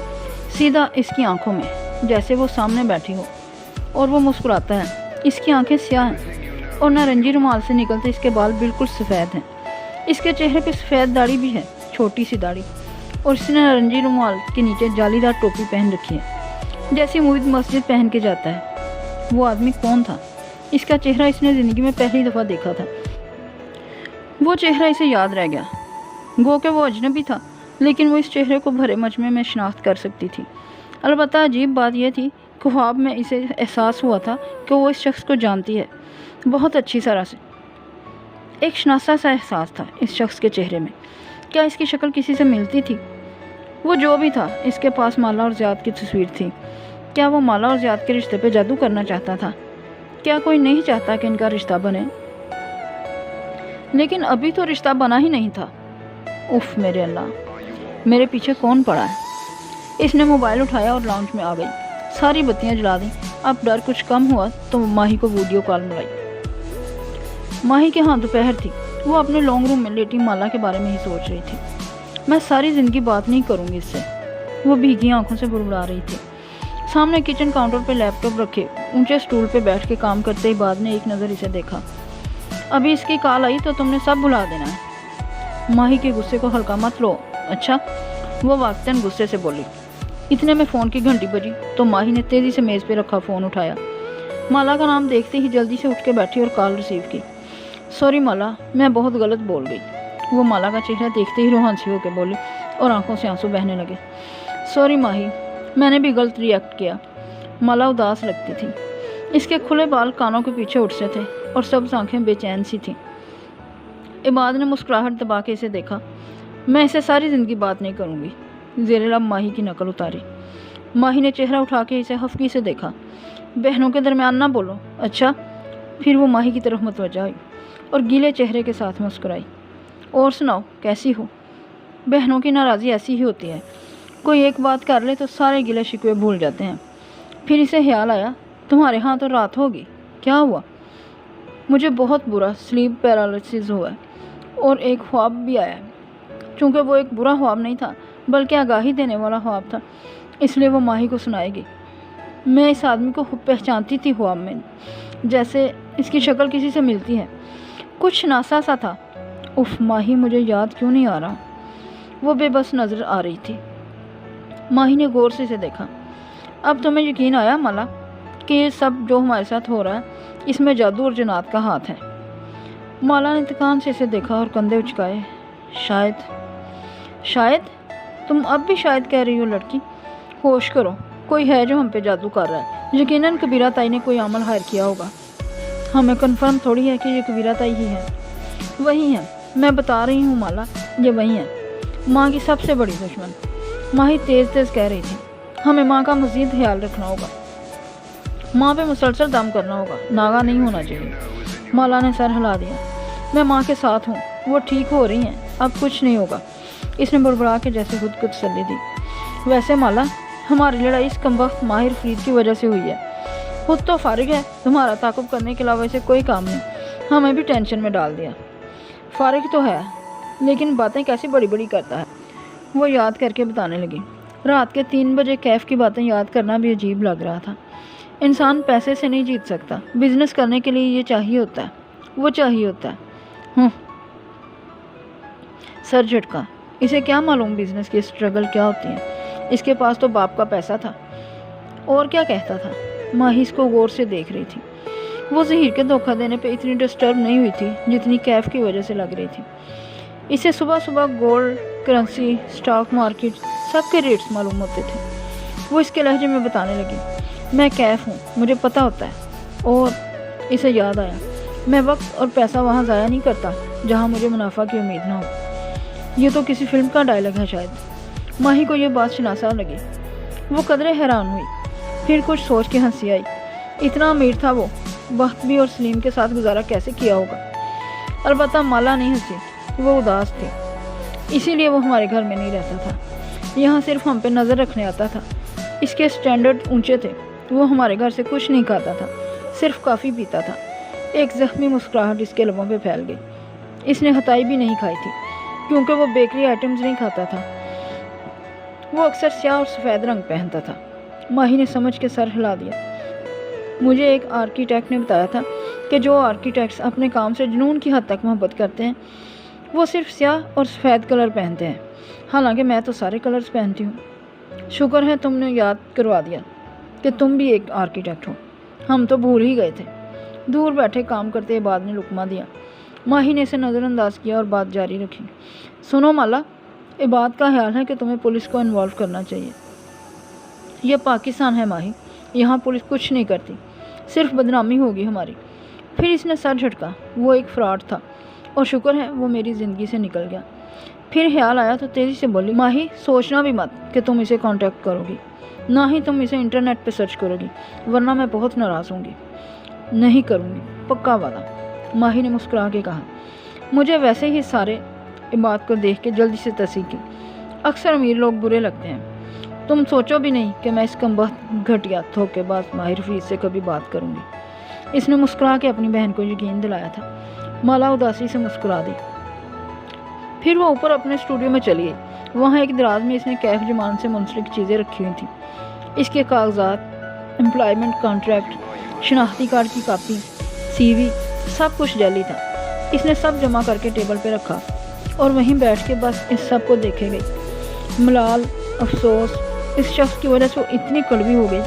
سیدھا اس کی آنکھوں میں، جیسے وہ سامنے بیٹھی ہو، اور وہ مسکراتا ہے۔ اس کی آنکھیں سیاہ ہیں اور نارنجی رومال سے نکلتے اس کے بال بالکل سفید ہیں۔ اس کے چہرے پہ سفید داڑھی بھی ہے، چھوٹی سی داڑھی، اور اس نے نارنجی رومال کے نیچے جالی دار ٹوپی پہن رکھی ہے، جیسے مرید مسجد پہن کے جاتا ہے۔ وہ آدمی کون تھا؟ اس کا چہرہ اس نے زندگی میں پہلی دفعہ دیکھا تھا۔ وہ چہرہ اسے یاد رہ گیا، گو کہ وہ اجنبی تھا، لیکن وہ اس چہرے کو بھرے مجمع میں شناخت کر سکتی تھی۔ البتہ عجیب بات یہ تھی کہ خواب میں اسے احساس ہوا تھا کہ وہ اس شخص کو جانتی ہے، بہت اچھی طرح سے۔ ایک شناسا سا احساس تھا اس شخص کے چہرے میں۔ کیا اس کی شکل کسی سے ملتی تھی؟ وہ جو بھی تھا، اس کے پاس مالا اور زیاد کی تصویر تھی۔ کیا وہ مالا اور زیاد کے رشتے پہ جادو کرنا چاہتا تھا؟ کیا کوئی نہیں چاہتا کہ ان کا رشتہ بنے؟ لیکن ابھی تو رشتہ بنا ہی نہیں تھا۔ اف میرے اللہ، میرے پیچھے کون پڑا ہے؟ اس نے موبائل اٹھایا اور لاؤنج میں آ گئی۔ ساری بتیاں جلا دیں۔ اب ڈر کچھ کم ہوا تو ماہی کو ویڈیو کال ملائی۔ ماہی کے ہاں دوپہر تھی۔ وہ اپنے لانگ روم میں لیٹی مالا کے بارے میں ہی سوچ رہی تھی۔ میں ساری زندگی بات نہیں کروں گی اس سے، وہ بھیگی آنکھوں سے بڑبڑا رہی تھی۔ سامنے کچن کاؤنٹر پہ لیپ ٹاپ رکھے اونچے سٹول پہ بیٹھ کے کام کرتے ہی بعد نے ایک نظر اسے دیکھا۔ ابھی اس کی کال آئی تو تم نے سب بھلا دینا ہے۔ ماہی کے غصے کو ہلکا مت لو۔ اچھا، وہ واقعتاً غصے سے بولی۔ اتنے میں فون کی گھنٹی بجی تو ماہی نے تیزی سے میز پہ رکھا فون اٹھایا۔ مالا کا نام دیکھتے ہی جلدی سے اٹھ کے بیٹھی اور کال ریسیو کی۔ سوری مالا، میں بہت غلط بول گئی۔ وہ مالا کا چہرہ دیکھتے ہی روحان سی ہو کے بولی اور آنکھوں سے آنسو بہنے لگے۔ سوری ماہی، میں نے بھی غلط ریئیکٹ کیا۔ مالا اداس لگتی تھی۔ اس کے کھلے بال کانوں کے پیچھے اٹھ سے تھے اور سبز آنکھیں بے چین سی تھیں۔ عباد نے مسکراہٹ دبا کے اسے دیکھا۔ میں اسے ساری زندگی بات نہیں کروں گی۔ زیر لب ماہی کی نقل اتاری۔ ماہی نے چہرہ اٹھا کے اسے خفگی سے دیکھا۔ بہنوں کے درمیان نہ بولو۔ اچھا؟ پھر وہ ماہی کی طرف متوجہ ہوئی اور گیلے چہرے کے ساتھ مسکرائی۔ اور سناؤ، کیسی ہو؟ بہنوں کی ناراضی ایسی ہی ہوتی ہے، کوئی ایک بات کر لے تو سارے گلے شکوے بھول جاتے ہیں۔ پھر اسے خیال آیا، تمہارے ہاں تو رات ہوگی، کیا ہوا؟ مجھے بہت برا سلیپ پیرالائسس ہوا ہے اور ایک خواب بھی آیا ہے۔ چونکہ وہ ایک برا خواب نہیں تھا بلکہ آگاہی دینے والا خواب تھا، اس لیے وہ ماہی کو سنائے گی۔ میں اس آدمی کو خوب پہچانتی تھی خواب میں، جیسے اس کی شکل کسی سے ملتی ہے، کچھ شناسا سا تھا۔ اف ماہی، مجھے یاد کیوں نہیں آ رہا؟ وہ بے بس نظر آ رہی تھی۔ ماہی نے غور سے اسے دیکھا۔ اب تمہیں یقین آیا مالا کہ یہ سب جو ہمارے ساتھ ہو رہا ہے اس میں جادو اور جنات کا ہاتھ ہے؟ مالا نے انتقام سے اسے دیکھا اور کندھے اچکائے۔ شاید شاید؟ تم اب بھی شاید کہہ رہی ہو لڑکی؟ ہوش کرو، کوئی ہے جو ہم پہ جادو کر رہا ہے۔ یقیناً کبیرہ تائی نے کوئی عمل ہائر کیا ہوگا۔ ہمیں کنفرم تھوڑی ہے کہ یہ کبیرہ تائی ہی ہے۔ وہی ہے، میں بتا رہی ہوں مالا، یہ وہی ہے، ماں کی سب سے بڑی دشمن۔ ماہی تیز کہہ رہی تھی، ہمیں ماں کا مزید خیال رکھنا ہوگا، ماں پہ مسلسل دم کرنا ہوگا، ناغہ نہیں ہونا چاہیے۔ مالا نے سر ہلا دیا۔ میں ماں کے ساتھ ہوں، وہ ٹھیک ہو رہی ہیں، اب کچھ نہیں ہوگا، اس نے بڑبڑا کے جیسے خود کو تسلی دی۔ ویسے مالا، ہماری لڑائی اس کمبخت ماہر فرید کی وجہ سے ہوئی ہے۔ خود تو فارغ ہے، تمہارا تعاقب کرنے کے علاوہ اسے کوئی کام نہیں، ہمیں بھی ٹینشن میں ڈال دیا۔ فارغ تو ہے، لیکن باتیں کیسی بڑی بڑی کرتا ہے۔ وہ یاد کر کے بتانے لگی۔ رات کے 3 بجے کیف کی باتیں یاد کرنا بھی عجیب لگ رہا تھا۔ انسان پیسے سے نہیں جیت سکتا، بزنس کرنے کے لیے یہ چاہیے ہوتا ہے، وہ چاہیے ہوتا ہے۔ سر جھٹکا۔ اسے کیا معلوم بزنس کی اسٹرگل کیا ہوتی ہے، اس کے پاس تو باپ کا پیسہ تھا۔ اور کیا کہتا تھا؟ ماہی اس کو غور سے دیکھ رہی تھی۔ وہ ظہیر کے دھوکہ دینے پہ اتنی ڈسٹرب نہیں ہوئی تھی جتنی کیف کی وجہ سے لگ رہی تھی۔ اسے صبح صبح گولڈ، کرنسی، اسٹاک مارکیٹ سب کے ریٹس معلوم ہوتے تھے۔ وہ اس کے لہجے میں بتانے لگی، میں کیف ہوں، مجھے پتہ ہوتا ہے۔ اور اسے یاد آیا، میں وقت اور پیسہ وہاں ضائع نہیں کرتا جہاں مجھے منافع کی امید نہ ہو۔ یہ تو کسی فلم کا ڈائلاگ ہے شاید۔ ماہی کو یہ بات شناسا لگی۔ وہ قدرے حیران ہوئی، پھر کچھ سوچ کے ہنسی آئی۔ اتنا امیر تھا وہ، وقت بھی اور سلیم کے ساتھ گزارا کیسے کیا ہوگا؟ البتہ مالا نہیں ہنسی، وہ اداس تھی۔ اسی لیے وہ ہمارے گھر میں نہیں رہتا تھا، یہاں صرف ہم پہ نظر رکھنے آتا تھا۔ اس کے سٹینڈرڈ اونچے تھے، وہ ہمارے گھر سے کچھ نہیں کھاتا تھا، صرف کافی پیتا تھا۔ ایک زخمی مسکراہٹ اس کے لبوں پہ پھیل گئی۔ اس نے ہتائی بھی نہیں کھائی تھی، کیونکہ وہ بیکری آئٹمز نہیں کھاتا تھا۔ وہ اکثر سیاہ اور سفید رنگ پہنتا تھا۔ ماہی نے سمجھ کے سر ہلا دیا۔ مجھے ایک آرکیٹیکٹ نے بتایا تھا کہ جو آرکیٹیکٹس اپنے کام سے جنون کی حد تک محبت کرتے ہیں وہ صرف سیاہ اور سفید کلر پہنتے ہیں، حالانکہ میں تو سارے کلرز پہنتی ہوں۔ شکر ہے تم نے یاد کروا دیا کہ تم بھی ایک آرکیٹیکٹ ہو، ہم تو بھول ہی گئے تھے۔ دور بیٹھے کام کرتے بعد نے لقمہ دیا۔ ماہی نے اسے نظر انداز کیا اور بات جاری رکھی۔ سنو مالا، عباد کا خیال ہے کہ تمہیں پولیس کو انوالو کرنا چاہیے۔ یہ پاکستان ہے ماہی، یہاں پولیس کچھ نہیں کرتی، صرف بدنامی ہوگی ہماری۔ پھر اس نے سر جھٹکا۔ وہ ایک فراڈ تھا اور شکر ہے وہ میری زندگی سے نکل گیا۔ پھر خیال آیا تو تیزی سے بولی، ماہی سوچنا بھی مت کہ تم اسے کانٹیکٹ کرو گی، نہ ہی تم اسے انٹرنیٹ پہ سرچ کرو گی، ورنہ میں بہت ناراض ہوں گی۔ نہیں کروں گی، پکا وعدہ، ماہی نے مسکرا کے کہا۔ مجھے ویسے ہی سارے عباد کو دیکھ کے جلدی سے تصدیق کی۔ اکثر امیر لوگ برے لگتے ہیں، تم سوچو بھی نہیں کہ میں اس کمبخت گھٹیا دھوکے باز ماہر فرید سے کبھی بات کروں گی۔ اس نے مسکرا کے اپنی بہن کو یقین دلایا تھا۔ مالا اداسی سے مسکرا دی۔ پھر وہ اوپر اپنے اسٹوڈیو میں چلی گئی۔ وہاں ایک دراز میں اس نے کیف جمان سے منسلک چیزیں رکھی ہوئی تھیں۔ اس کے کاغذات، امپلائمنٹ کانٹریکٹ، شناختی کارڈ کی کاپی، سی وی، سب کچھ جعلی تھا۔ اس نے سب جمع کر کے ٹیبل پہ رکھا اور وہیں بیٹھ کے بس اس سب کو دیکھے گئی۔ ملال، افسوس، اس شخص کی وجہ سے وہ اتنی کڑوی ہو گئی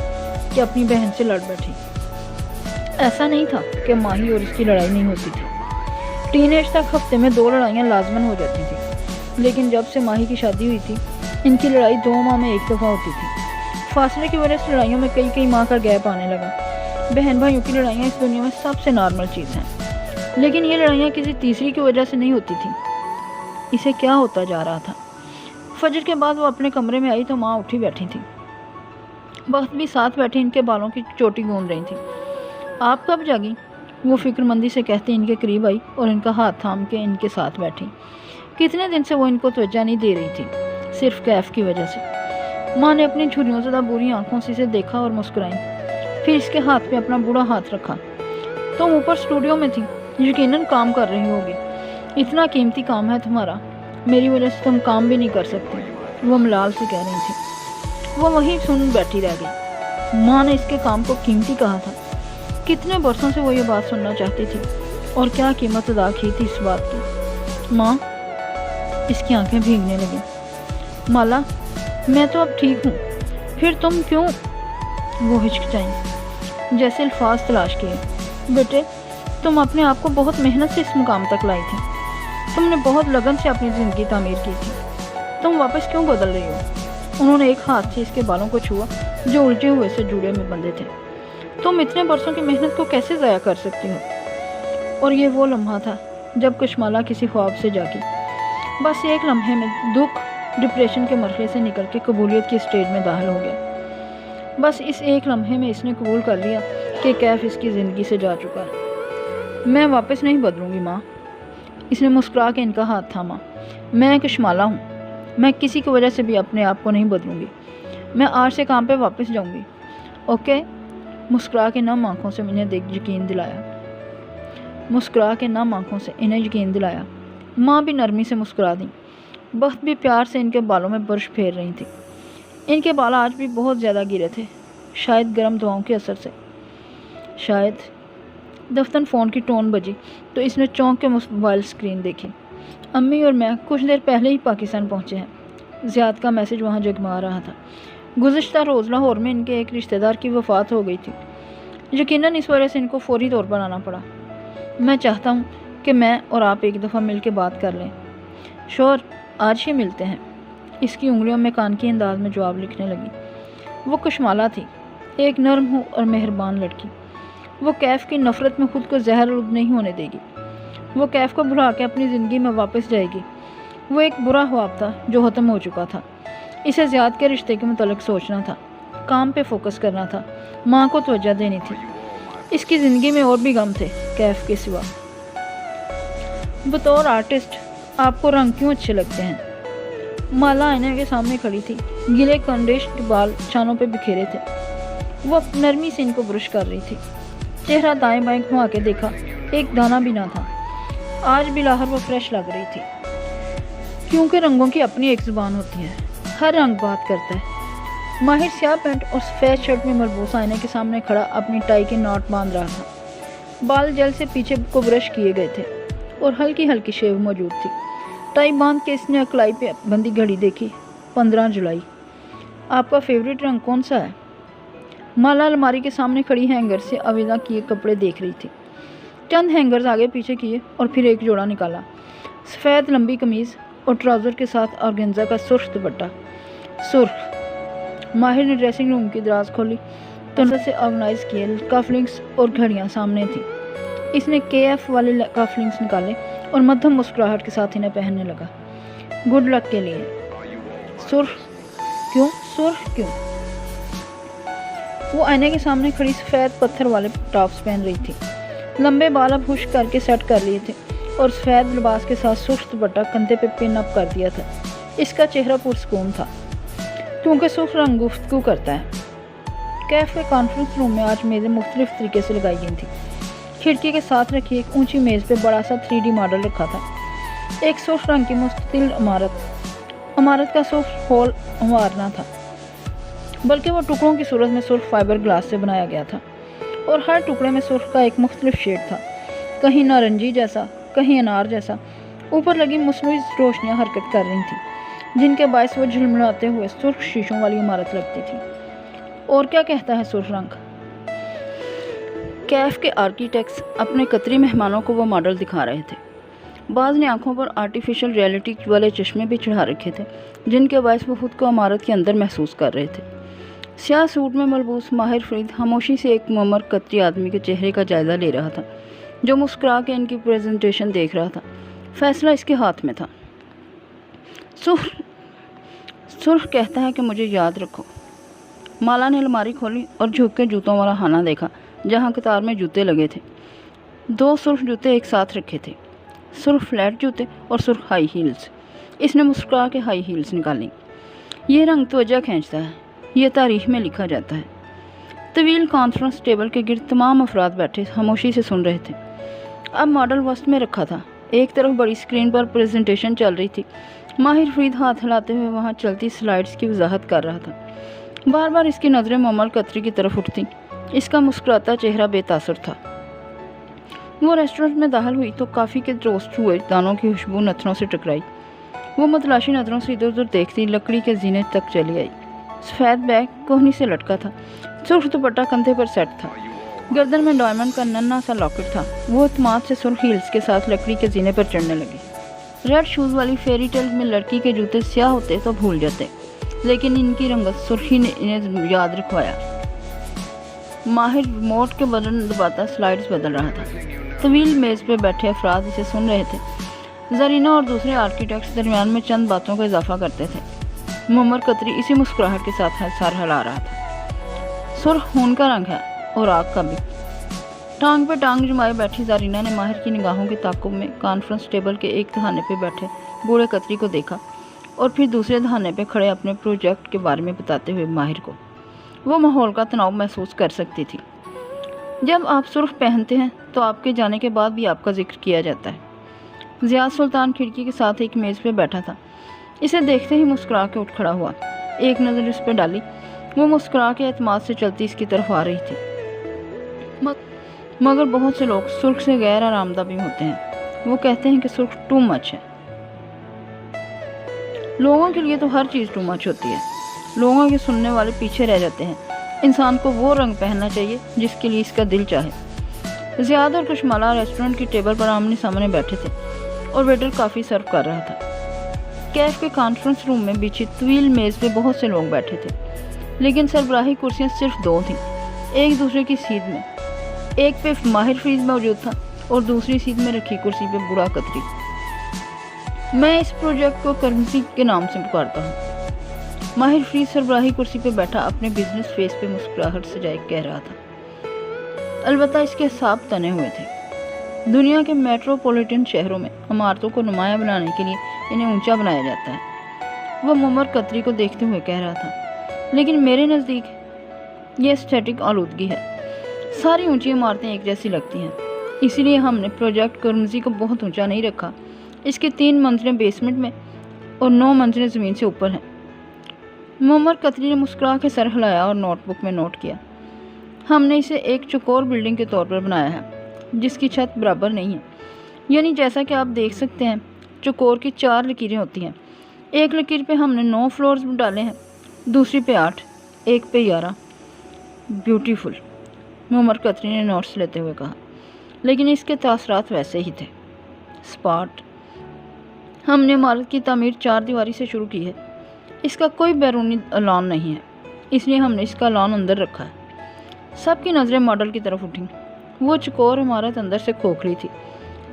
کہ اپنی بہن سے لڑ بیٹھی۔ ایسا نہیں تھا کہ ماہی اور اس کی لڑائی نہیں ہوتی تھی۔ ٹین ایج تک ہفتے میں 2 لڑائیاں لازماً ہو جاتی تھیں، لیکن جب سے ماہی کی شادی ہوئی تھی ان کی لڑائی 2 ماہ میں 1 دفعہ ہوتی تھی۔ فاصلے کی وجہ سے لڑائیوں میں کئی ماہ کا گیپ آنے لگا۔ بہن بھائیوں کی لڑائیاں اس دنیا میں سب سے نارمل چیز ہیں، لیکن یہ لڑائیاں کسی تیسری کی وجہ سے نہیں ہوتی تھیں۔ اسے کیا ہوتا جا رہا تھا؟ فجر کے بعد وہ اپنے کمرے میں آئی تو ماں اٹھی بیٹھی تھی۔ وقت بھی ساتھ بیٹھی ان کے بالوں کی چوٹی گوند رہی تھی۔ آپ کب جاگی؟ وہ فکر مندی سے کہتے ان کے قریب آئی اور ان کا ہاتھ تھام کے ان کے ساتھ بیٹھی۔ کتنے دن سے وہ ان کو توجہ نہیں دے رہی تھی، صرف کیف کی وجہ سے۔ ماں نے اپنی جھریوں زدہ بری آنکھوں سے اسے دیکھا اور مسکرائیں، پھر اس کے ہاتھ پہ اپنا بوڑھا ہاتھ رکھا۔ تم اوپر اسٹوڈیو میں تھی، یقیناً کام کر رہی ہوگی، اتنا قیمتی کام ہے تمہارا، میری وجہ سے تم کام بھی نہیں کر سکتی، وہ ملال سے کہہ رہی تھی۔ وہ وہیں سن بیٹھی رہ گئی۔ ماں نے اس کے کام کو قیمتی کہا تھا۔ کتنے برسوں سے وہ یہ بات سننا چاہتی تھی اور کیا قیمت ادا کی تھی اس بات کی۔ ماں، اس کی آنکھیں بھیگنے لگیں۔ مالا، میں تو اب ٹھیک ہوں، پھر تم کیوں؟ وہ ہچکچائیں، جیسے الفاظ تلاش کیے۔ بیٹے، تم اپنے آپ کو بہت محنت سے اس مقام تک لائی تھی، تم نے بہت لگن سے اپنی زندگی تعمیر کی تھی، तुम वापस क्यों बदल रही हो? उन्होंने एक हाथ से इसके बालों को छुआ जो उलटे हुए से जुड़े में बंधे थे। तुम इतने बरसों की मेहनत को कैसे ज़ाया कर सकती हो? और ये वो लम्हा था जब कशमाला किसी ख्वाब से जागी। बस एक लम्हे में दुख डिप्रेशन के मरहले से निकल के कबूलियत की स्टेज में दाखिल हो गया। बस इस एक लम्हे में इसने कबूल कर लिया कि कैफ इसकी ज़िंदगी से जा चुका है। मैं वापस नहीं बदलूंगी माँ। इसने मुस्कुरा के इनका हाथ थामा। मैं कशमाला हूँ, मैं किसी की वजह से भी अपने आप को नहीं बदलूंगी। मैं आज से काम पे वापस जाऊंगी, ओके? मुस्कुरा के नम आँखों से इन्हें यकीन दिलाया। माँ भी नरमी से मुस्कुरा दी। बख्त भी प्यार से इनके बालों में ब्रश फेर रही थी। इनके बाल आज भी बहुत ज़्यादा गिरे थे, शायद गर्म दवाओं के असर से। शायद दफ्तर फ़ोन की टोन बजी तो इसने चौंक के मोबाइल स्क्रीन देखी। अम्मी और मैं कुछ देर पहले ही पाकिस्तान पहुँचे हैं। ज़ियाद का मैसेज वहाँ जगमा रहा था। गुज़िश्ता रोज़ लाहौर में इनके एक रिश्तेदार की वफ़ात हो गई थी। यकीनन इस वजह से इनको फौरी तौर पर आना पड़ा। मैं चाहता हूँ कि मैं और आप एक दफ़ा मिल के बात कर लें। श्योर, आज ही मिलते हैं। इसकी उंगलियों में कान के अंदाज में जवाब लिखने लगी। वो कशमाला थी, एक नरम और मेहरबान लड़की। वो कैफ की नफ़रत में खुद को ज़हर-आलूद नहीं होने देगी। वो कैफ को भुला के अपनी ज़िंदगी में वापस जाएगी। वो एक बुरा ख्वाब था जो ख़त्म हो चुका था। इसे ज़ियाद के रिश्ते के मुतालिक सोचना था, काम पे फोकस करना था, माँ को तवज्जो देनी थी। इसकी ज़िंदगी में और भी गम थे कैफ के सिवा। बतौर आर्टिस्ट आपको रंग क्यों अच्छे लगते हैं? माला आईने के सामने खड़ी थी। गीले कंडेस्ड बाल छानों पे बिखेरे थे। वो नरमी से इनको ब्रश कर रही थी। चेहरा दाएं बाएं घुमा के देखा, एक दाना भी ना था। आज भी लाहौर वो फ्रेश लग रही थी, क्योंकि रंगों की अपनी एक ज़ुबान होती है। हर रंग बात करता है। माहिर स्याह पैंट और सफ़ेद शर्ट में मलबूस आईने के सामने खड़ा अपनी टाई के नॉट बांध रहा था। बाल जेल से पीछे को ब्रश किए गए थे और हल्की हल्की शेव मौजूद थी। टाई बांध के इसने अकलाई पे बंदी घड़ी देखी। 15 जुलाई। आपका फेवरेट रंग कौन सा है? माला अलमारी के सामने खड़ी हैंगर से आवेदा किए कपड़े देख रही थी। चंद हैंगर्स आगे पीछे किए और फिर एक जोड़ा निकाला। सफ़ेद लंबी कमीज़ और ट्राउज़र के साथ ऑर्गेन्जा का सुर्ख दुपट्टा। सुर्ख। माहिर ने ड्रेसिंग रूम की दराज खोली तो से ऑर्गेनाइज किए कफलिंग्स और घड़ियाँ सामने थी। इसने KF वाले कफलिंग्स निकाले और मध्यम मुस्कुराहट के साथ इन्हें पहनने लगा। गुड लक के लिए। सुर्ख क्यों? सुर्ख क्यों? वो आईने के सामने खड़ी सफ़ेद पत्थर वाले टॉप्स पहन रही थी। लंबे बाल अब खुश करके सेट कर लिए थे और सफ़ेद लिबास के साथ सुर्ख दुपट्टा कंधे पे पिन अप कर दिया था। इसका चेहरा पुरसकून था, क्योंकि सुर्ख रंग गुफ्तगू करता है। कैफ के कॉन्फ्रेंस रूम में आज मेज़ें मुख्तलिफ तरीके से लगाई गई थी। खिड़की के साथ रखी एक ऊंची मेज़ पे बड़ा सा 3D मॉडल रखा था। एक सुर्ख रंग की मुस्ततिल इमारत का सुर्ख हॉल संवारना था, बल्कि वो टुकड़ों की सूरत में सुर्ख फाइबर ग्लास से बनाया गया था और हर टुकड़े में सुर्ख का एक मुख्तलिफ शेड था, कहीं नारंगी जैसा, कहीं अनार जैसा। ऊपर लगी मसनूई रोशनियाँ हरकत कर रही थीं, जिनके बायस वो झिलमिलाते हुए सुर्ख शीशों वाली इमारत लगती थी। और क्या कहता है सुर्ख रंग? कैफ के आर्किटेक्ट्स अपने कतरी मेहमानों को वो मॉडल दिखा रहे थे। बाज़ ने आंखों पर आर्टिफिशियल रियलिटी वाले चश्मे भी चढ़ा रखे थे, जिनके बायस वो खुद को इमारत के अंदर महसूस कर रहे थे। स्याह सूट में मलबूस माहिर फरीद खामोशी से एक मुअम्मर कतरी आदमी के चेहरे का जायज़ा ले रहा था, जो मुस्कुरा के इनकी प्रेजेंटेशन देख रहा था। फैसला इसके हाथ में था। सुर्ख कहता है कि मुझे याद रखो। माला ने अलमारी खोली और झुक के जूतों वाला खाना देखा, जहाँ कतार में जूते लगे थे। 2 सुर्ख जूते एक साथ रखे थे, सुर्ख फ्लैट जूते और सुर्ख हाई हील्स। इसने मुस्कुरा के हाई हील्स निकाली। ये रंग तवज्जो खींचता है, ये तारीख में लिखा जाता है। तवील कॉन्फ्रेंस टेबल के गिर्द तमाम अफराद बैठे खामोशी से सुन रहे थे। अब मॉडल वस्त में रखा था। एक तरफ बड़ी स्क्रीन पर प्रेजेंटेशन चल रही थी। माहिर फरीद हाथ हिलाते हुए वहाँ चलती स्लाइड्स की वजाहत कर रहा था। बार बार इसकी नज़रें मुअम्मर कतरी की तरफ उठती। इसका मुस्कुराता चेहरा बेतासुर था। वो रेस्टोरेंट में दाखिल हुई तो काफ़ी के रोस्ट हुए दानों की खुशबू नथनों से टकराई। वो मतलाशी नज़रों से इधर उधर देखती लकड़ी के जीने तक चली आई। सफ़ेद बैग कोहनी से लटका था। सुर्ख दुपट्टा कंधे पर सेट था। गर्दन में डायमंड का नन्हा सा लॉकेट था। वो इत्मीनान से सुर्ख हील्स के साथ लकड़ी के जीने पर चढ़ने लगी। रेड शूज़ वाली फेरी टेल में लड़की के जूते स्याह होते तो भूल जाते, लेकिन इनकी रंगत सुर्खी ने इन्हें याद रखवाया। माहिर रिमोट के बटन दबाता स्लाइड्स बदल रहा था। तवील मेज़ पे बैठे अफराद इसे सुन रहे थे। जरीना और दूसरे आर्किटेक्ट्स दरमियान में चंद बातों का इजाफा करते थे। मोहम्मद कतरी इसी मुस्कुराहट के साथ सर हिला रहा था। सुर्ख खून का रंग है और आग का भी। टांग पे टांग जमाए बैठी जारीना ने माहिर की निगाहों के ताक़ुब में कॉन्फ्रेंस टेबल के एक दहाने पे बैठे बूढ़े कतरी को देखा और फिर दूसरे दहाने पे खड़े अपने प्रोजेक्ट के बारे में बताते हुए माहिर को। वो माहौल का तनाव महसूस कर सकती थी। जब आप सुर्ख पहनते हैं तो आपके जाने के बाद भी आपका जिक्र किया जाता है। ज़ियाद सुल्तान खिड़की के साथ एक मेज़ पे बैठा था। इसे देखते ही मुस्कुरा के उठ खड़ा हुआ। एक नज़र इस पर डाली। वो मुस्कुरा के एतमाद से चलती इसकी तरफ आ रही थी। मगर बहुत से लोग सुर्ख से गैर आरामदा भी होते हैं। वो कहते हैं कि सुर्ख टू मच है। लोगों के लिए तो हर चीज़ टू मच होती है। लोगों के सुनने वाले पीछे रह जाते हैं। इंसान को वो रंग पहनना चाहिए जिसके लिए इसका दिल चाहे। ज़ियाद और कशमाला रेस्टोरेंट की टेबल पर आमने सामने बैठे थे और वेटर काफ़ी सर्व कर रहा था। कैफ के कॉन्फ्रेंस रूम में बिछी तवील मेज़ पे बहुत से लोग बैठे थे, लेकिन सरबराही कुर्सियाँ सिर्फ दो थीं, एक दूसरे की सीध में। एक पे माहिर फ्रीज मौजूद था और दूसरी सीध में रखी कुर्सी पे बूढ़ा कतरी। मैं इस प्रोजेक्ट को करंसी के नाम से पुकारता हूँ। माहिर फ्रीज सरबराही कुर्सी पे बैठा अपने बिजनेस फेस पे मुस्कुराहट सजाए कह रहा था। अलबत्ता इसके हिसाब तने हुए थे। दुनिया के मेट्रोपॉलिटन शहरों में इमारतों को नुमाया बनाने के लिए इन्हें ऊंचा बनाया जाता है। वह मोहम्मद कतरी को देखते हुए कह रहा था, लेकिन मेरे नज़दीक ये एस्थेटिक आलूदगी है। सारी ऊंची इमारतें एक जैसी लगती हैं, इसीलिए हमने प्रोजेक्ट करंसी को बहुत ऊंचा नहीं रखा। इसके 3 मंजिलें बेसमेंट में और 9 मंजिलें ज़मीन से ऊपर हैं। मोहम्मद कतरी ने मुस्कुरा के सर हिलाया और नोटबुक में नोट किया। हमने इसे एक चौकोर बिल्डिंग के तौर पर बनाया है, जिसकी छत बराबर नहीं है। यानी जैसा कि आप देख सकते हैं, चौकोर की 4 लकीरें होती हैं। एक लकीर पे हमने 9 फ्लोर्स डाले हैं, दूसरी पे 8, एक पे 11। ब्यूटीफुल, मोहम्मद कतरी ने नोट्स लेते हुए कहा। लेकिन इसके तासरात वैसे ही थे। स्पॉट। हमने इमारत की तामीर 4 दीवारी से शुरू की है। इसका कोई बैरूनी लॉन नहीं है, इसलिए हमने इसका लॉन अंदर रखा है। सबकी नज़रें मॉडल की तरफ उठी। वो चकोर इमारत अंदर से खोखली थी,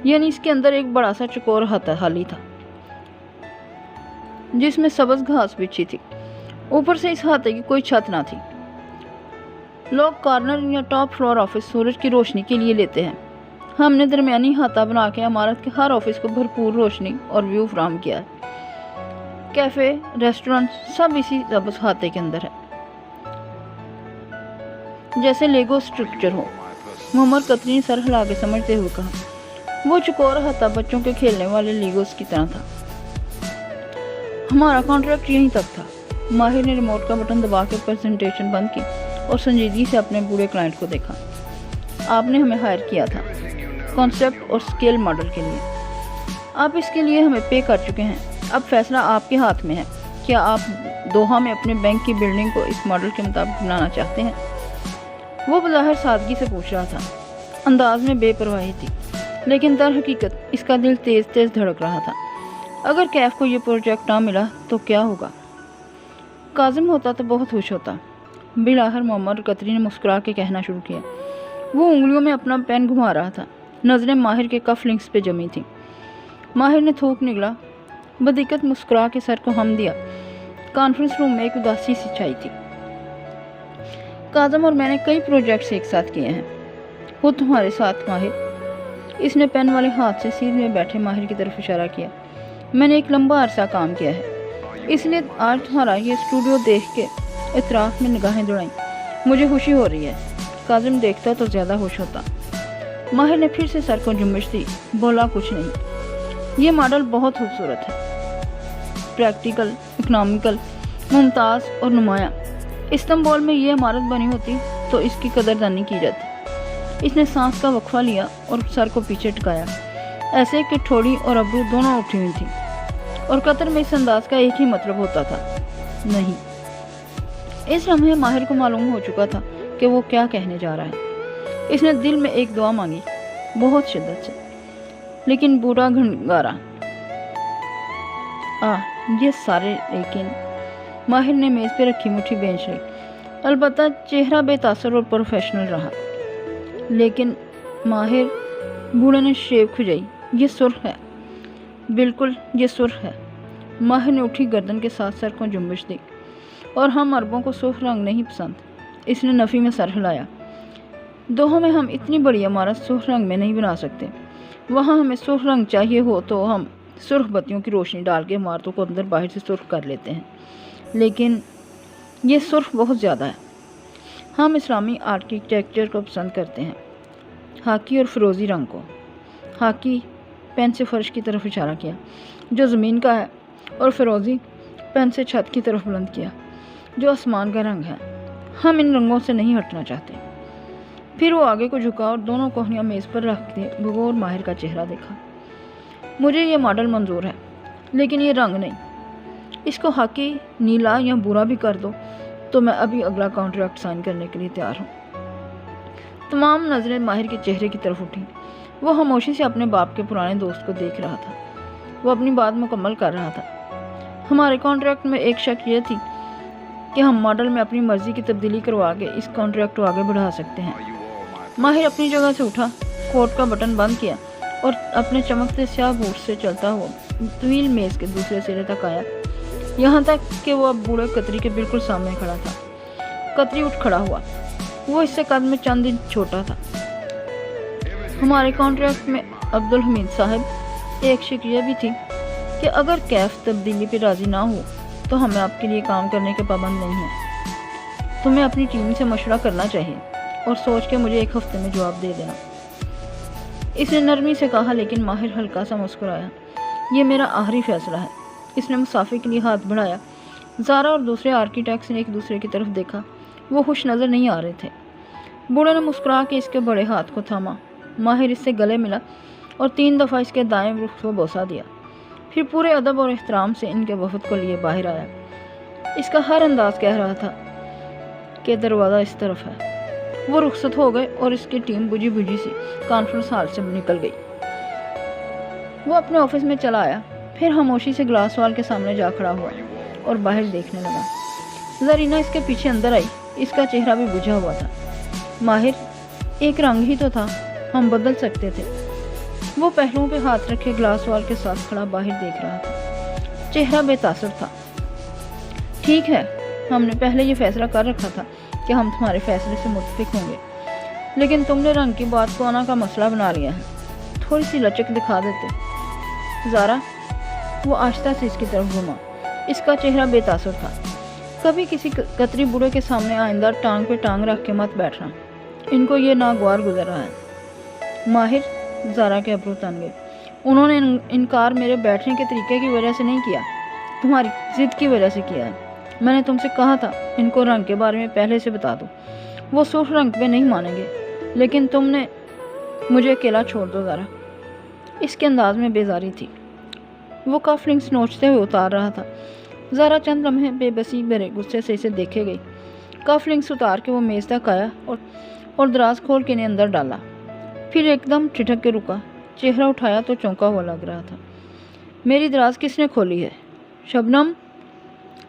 यानी इसके अंदर एक बड़ा सा चकोर हाली था जिसमें सब्ज़ घास बिछी थी। ऊपर से इस हाथे की कोई छत ना थी। लोग कॉर्नर या टॉप फ्लोर ऑफिस सूरज की रोशनी के लिए लेते हैं। हमने दरमियानी हाथा बना के इमारत के हर ऑफिस को भरपूर रोशनी और व्यू फराहम किया है। कैफ़े, रेस्टोरेंट सब इसी सब्ज़ हाथे के अंदर है, जैसे लेगो स्ट्रक्चर हो। मोहम्मद कतरी ने सर हिला के समझते हुए कहा। वो चकोर हाथा बच्चों के खेलने वाले लीगोस की तरह था। हमारा कॉन्ट्रैक्ट यहीं तक था। माहिर ने रिमोट का बटन दबा के प्रेजेंटेशन बंद की और संजीदगी से अपने बूढ़े क्लाइंट को देखा। आपने हमें हायर किया था कॉन्सेप्ट और स्केल मॉडल के लिए। आप इसके लिए हमें पे कर चुके हैं। अब फैसला आपके हाथ में है। क्या आप दोहा में अपने बैंक की बिल्डिंग को इस मॉडल के मुताबिक बनाना चाहते हैं? वो बज़ाहिर सादगी से पूछ रहा था, अंदाज में बेपरवाही थी, लेकिन दर हकीकत इसका दिल तेज़ तेज़ धड़क रहा था। अगर कैफ को ये प्रोजेक्ट ना मिला तो क्या होगा? काजिम होता तो बहुत खुश होता। बिलाहर मोहम्मद कतरी ने मुस्कुरा के कहना शुरू किया। वो उंगलियों में अपना पेन घुमा रहा था। नज़रें माहिर के कफ लिंक्स पे जमी थीं। माहिर ने थूक निकला, बदिक्कत मुस्कुरा के सर को हम दिया। कॉन्फ्रेंस रूम में एक उदासी सी छाई थी। काजम और मैंने कई प्रोजेक्ट्स एक साथ किए हैं, वो तुम्हारे साथ माहिर। इसने पेन वाले हाथ से सीध में बैठे माहिर की तरफ इशारा किया। मैंने एक लंबा अरसा काम किया है, इसलिए आज तुम्हारा ये स्टूडियो देख के इतराफ़ में निगाहें दौड़ाई। मुझे खुशी हो रही है। काजिम देखता तो ज़्यादा खुश होता। माहिर ने फिर से सर को जुम्बिश दी, बोला कुछ नहीं। ये मॉडल बहुत खूबसूरत है, प्रैक्टिकल, इकनॉमिकल, मुमताज़ और नुमाया। इस्तांबुल में ये इमारत बनी होती तो इसकी कदरदानी की जाती। इसने सांस का वक्फा लिया और सर को पीछे टिकाया, ऐसे कि ठोड़ी और अबरू दोनों उठी हुई थी। और कतर में इस अंदाज का एक ही मतलब होता था, नहीं। इस लम्हे माहिर को मालूम हो चुका था कि वो क्या कहने जा रहा है। इसने दिल में एक दुआ मांगी, बहुत शिद्दत से, लेकिन बूढ़ा घंगारा یہ سارے لیکن ماہر نے میز پہ رکھی مٹھی بینچ لی۔ البتہ چہرہ بے تاثر اور پروفیشنل رہا۔ لیکن ماہر، بوڑھے نے شیو کھجائی، یہ سرخ ہے، بالکل یہ سرخ ہے۔ ماہر نے اٹھی گردن کے ساتھ سر کو جنبش دی۔ اور ہم عربوں کو سرخ رنگ نہیں پسند، اس نے نفی میں سر ہلایا۔ دوحہ میں ہم اتنی بڑی عمارت سرخ رنگ میں نہیں بنا سکتے۔ وہاں ہمیں سرخ رنگ چاہیے ہو تو ہم سرخ بتیوں کی روشنی ڈال کے عمارتوں کو اندر باہر سے سرخ کر لیتے ہیں، لیکن یہ سرخ بہت زیادہ ہے۔ ہم اسلامی آرکیٹیکچر کو پسند کرتے ہیں، خاکی اور فیروزی رنگ کو۔ خاکی پین سے فرش کی طرف اشارہ کیا جو زمین کا ہے، اور فیروزی پین سے چھت کی طرف بلند کیا جو آسمان کا رنگ ہے۔ ہم ان رنگوں سے نہیں ہٹنا چاہتے۔ پھر وہ آگے کو جھکا اور دونوں کوہنیاں میز پر رکھ دی بغور ماہر کا چہرہ دیکھا۔ مجھے یہ ماڈل منظور ہے، لیکن یہ رنگ نہیں۔ اس کو خاکی، نیلا یا برا بھی کر دو تو میں ابھی اگلا کانٹریکٹ سائن کرنے کے لیے تیار ہوں۔ تمام نظریں ماہر کے چہرے کی طرف اٹھیں۔ وہ خاموشی سے اپنے باپ کے پرانے دوست کو دیکھ رہا تھا۔ وہ اپنی بات مکمل کر رہا تھا۔ ہمارے کانٹریکٹ میں ایک شرط یہ تھی کہ ہم ماڈل میں اپنی مرضی کی تبدیلی کروا کے اس کانٹریکٹ کو آگے بڑھا سکتے ہیں۔ ماہر اپنی جگہ سے اٹھا، کوٹ کا بٹن بند کیا اور اپنے چمکتے سیاہ بوٹ سے چلتا ہوا طویل میز کے دوسرے سرے تک آیا، یہاں تک کہ وہ اب بوڑھے قطری کے بالکل سامنے کھڑا تھا۔ قطری اٹھ کھڑا ہوا، وہ اس سے قد میں چند انچ چھوٹا تھا۔ ہمارے کانٹریکٹ میں عبدالحمید صاحب ایک شرط یہ بھی تھی کہ اگر کیف تبدیلی پہ راضی نہ ہو تو ہمیں آپ کے لیے کام کرنے کے پابند نہیں ہیں۔ تمہیں اپنی ٹیم سے مشورہ کرنا چاہیے اور سوچ کے مجھے ایک ہفتے میں جواب دے دینا، اس نے نرمی سے کہا۔ لیکن ماہر ہلکا سا مسکرایا۔ یہ میرا آخری فیصلہ ہے۔ اس نے مسافر کے لیے ہاتھ بڑھایا۔ زارا اور دوسرے آرکیٹیکٹس نے ایک دوسرے کی طرف دیکھا، وہ خوش نظر نہیں آ رہے تھے۔ بوڑھے نے مسکرا کے اس کے بڑے ہاتھ کو تھاما۔ ماہر اس سے گلے ملا اور 3 دفعہ اس کے دائیں رخ کو بوسہ دیا، پھر پورے ادب اور احترام سے ان کے وفد کو لیے باہر آیا۔ اس کا ہر انداز کہہ رہا تھا کہ دروازہ اس طرف ہے۔ وہ رخصت ہو گئے اور اس کی ٹیم بجھی بجھی سی کانفرنس ہال سے نکل گئی۔ وہ اپنے آفس میں چلا آیا، پھر خاموشی سے گلاس وال کے سامنے جا کھڑا ہوا اور باہر دیکھنے لگا۔ زرینہ اس کے پیچھے اندر آئی، اس کا چہرہ بھی بجھا ہوا تھا۔ ماہر، ایک رنگ ہی تو تھا، ہم بدل سکتے تھے۔ وہ پہلوؤں پہ ہاتھ رکھے گلاس وال کے ساتھ کھڑا باہر دیکھ رہا تھا، چہرہ بے تاثر تھا۔ ٹھیک ہے، ہم نے پہلے یہ فیصلہ کر رکھا تھا کہ ہم تمہارے فیصلے سے متفق ہوں گے، لیکن تم نے رنگ کی بات کو آنا کا مسئلہ بنا لیا ہے۔ تھوڑی سی لچک دکھا دیتے۔ زارا، وہ آہستہ سے اس کی طرف گھوما، اس کا چہرہ بے تاثر تھا۔ کبھی کسی قطری بوڑھے کے سامنے آئندہ ٹانگ پہ ٹانگ رکھ کے مت بیٹھنا، ان کو یہ ناگوار گزر رہا ہے۔ ماہر، زارا کے ابرو تن گئے۔ انہوں نے انکار میرے بیٹھنے کے طریقے کی وجہ سے نہیں کیا، تمہاری ضد کی وجہ سے کیا ہے۔ میں نے تم سے کہا تھا ان کو رنگ کے بارے میں پہلے سے بتا دو، وہ سرخ رنگ پہ نہیں مانیں گے، لیکن تم نے مجھے اکیلا چھوڑ دو زارا۔ اس کے انداز میں بیزاری تھی۔ وہ کف لنکس نوچتے ہوئے اتار رہا تھا۔ زارا چند لمحے بے بسی بھرے غصے سے اسے دیکھے گئی۔ کف لنکس اتار کے وہ میز تک آیا اور دراز کھول کے انہیں اندر ڈالا، پھر ایک دم ٹھٹک کے رکا۔ چہرہ اٹھایا تو چونکا ہوا لگ رہا تھا۔ میری دراز کس نے کھولی ہے؟ شبنم؟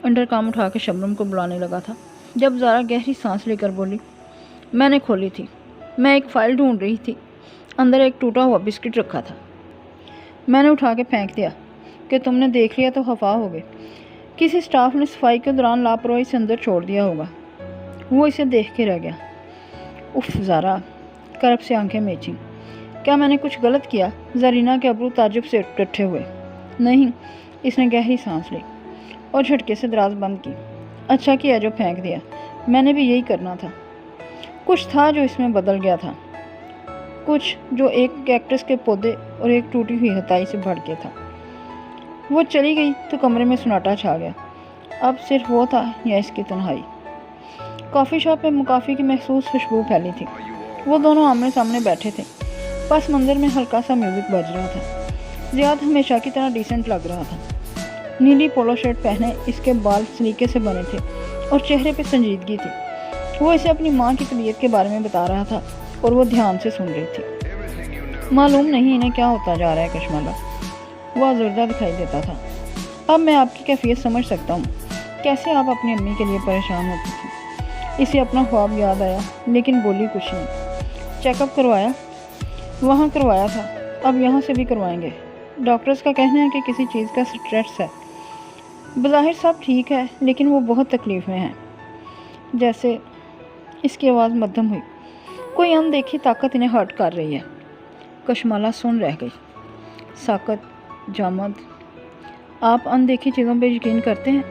انڈر کام اٹھا کے شبنم کو بلانے لگا تھا جب زارا گہری سانس لے کر بولی، میں نے کھولی تھی، میں ایک فائل ڈھونڈ رہی تھی، اندر ایک ٹوٹا ہوا بسکٹ رکھا تھا، میں نے اٹھا کے پھینک دیا کہ تم نے دیکھ لیا تو خفا ہو گئے۔ کسی سٹاف نے صفائی کے دوران لاپرواہی سے اندر چھوڑ دیا ہوگا۔ وہ اسے دیکھ کے رہ گیا۔ اف زارا، کرب سے آنکھیں میچیں۔ کیا میں نے کچھ غلط کیا؟ زرینہ کے ابرو تعجب سے ٹٹھے ہوئے۔ نہیں، اس نے گہری سانس لی اور جھٹکے سے دراز بند کی۔ اچھا کیا جو پھینک دیا، میں نے بھی یہی کرنا تھا۔ کچھ تھا جو اس میں بدل گیا تھا، کچھ جو ایک کیکٹس کے پودے اور ایک ٹوٹی ہوئی ہتائی سے بڑھ کے تھا۔ وہ چلی گئی تو کمرے میں سناٹا چھا گیا۔ اب صرف وہ تھا یا اس کی تنہائی۔ کافی شاپ میں مکافی کی محسوس خوشبو پھیلی تھی۔ وہ دونوں آمنے سامنے بیٹھے تھے۔ پس منظر میں ہلکا سا میوزک بج رہا تھا۔ زیاد ہمیشہ کی طرح ڈیسنٹ لگ رہا تھا۔ نیلی پولو شرٹ پہنے، اس کے بال سلیقے سے بنے تھے اور چہرے پہ سنجیدگی تھی۔ وہ اسے اپنی ماں کی طبیعت کے بارے میں بتا رہا تھا اور وہ دھیان سے سن رہی تھی۔ معلوم نہیں انہیں کیا ہوتا جا رہا ہے کشمالہ، وہ آزردہ دکھائی دیتا تھا۔ اب میں آپ کی کیفیت سمجھ سکتا ہوں، کیسے آپ اپنی امی کے لیے پریشان ہوتی تھیں۔ اسے اپنا خواب یاد آیا لیکن بولی کچھ نہیں۔ چیک اپ کروایا؟ وہاں کروایا تھا، اب یہاں سے بھی کروائیں گے۔ ڈاکٹرز کا کہنا ہے کہ کسی چیز کا سٹریس ہے۔ بظاہر سب ٹھیک ہے لیکن وہ بہت تکلیف میں ہیں۔ جیسے اس کی آواز مدھم ہوئی۔ کوئی اندیکھی طاقت انہیں ہرٹ کر رہی ہے۔ کشمالہ سن رہ گئی۔ ساکت جامد، آپ اندیکھی چیزوں پہ یقین کرتے ہیں؟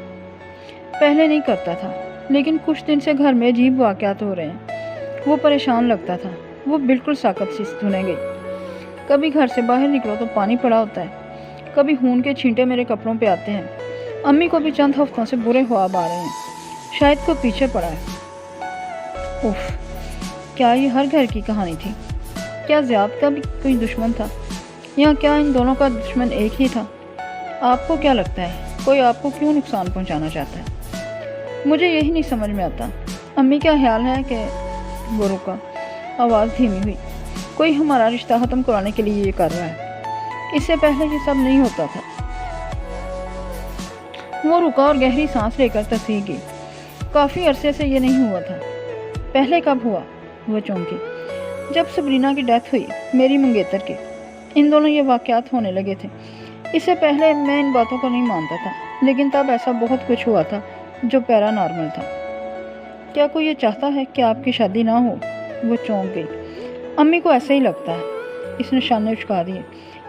پہلے نہیں کرتا تھا لیکن کچھ دن سے گھر میں عجیب واقعات ہو رہے ہیں۔ وہ پریشان لگتا تھا۔ وہ بالکل ساکت سی سنے گئی۔ کبھی گھر سے باہر نکلو تو پانی پڑا ہوتا ہے، کبھی خون کے چھینٹے میرے کپڑوں پہ آتے ہیں۔ امی کو بھی چند ہفتوں سے برے خواب آ رہے ہیں، شاید کوئی پیچھے پڑا ہے۔ اف، کیا یہ ہر گھر کی کہانی تھی؟ کیا زیاد کا بھی کوئی دشمن تھا، یا کیا ان دونوں کا دشمن ایک ہی تھا؟ آپ کو کیا لگتا ہے کوئی آپ کو کیوں نقصان پہنچانا چاہتا ہے؟ مجھے یہی نہیں سمجھ میں آتا۔ امی کا خیال ہے کہ وہ رکا، آواز دھیمی ہوئی۔ کوئی ہمارا رشتہ ختم کرانے کے لیے یہ کر رہا ہے۔ اس سے پہلے یہ سب نہیں ہوتا تھا۔ وہ رکا اور گہری سانس لے کر تصدیق کی۔ کافی عرصے سے یہ نہیں ہوا تھا۔ پہلے کب ہوا؟ وہ چونکی۔ جب سبرینا کی ڈیتھ ہوئی، میری منگیتر کی، ان دونوں یہ واقعات ہونے لگے تھے۔ اس سے پہلے میں ان باتوں کو نہیں مانتا تھا، لیکن تب ایسا بہت کچھ ہوا تھا جو پیرا نارمل تھا۔ کیا کوئی یہ چاہتا ہے کہ آپ کی شادی نہ ہو؟ وہ چونک گئی۔ امی کو ایسا ہی لگتا ہے۔ اس نے شانے اچکا دیے۔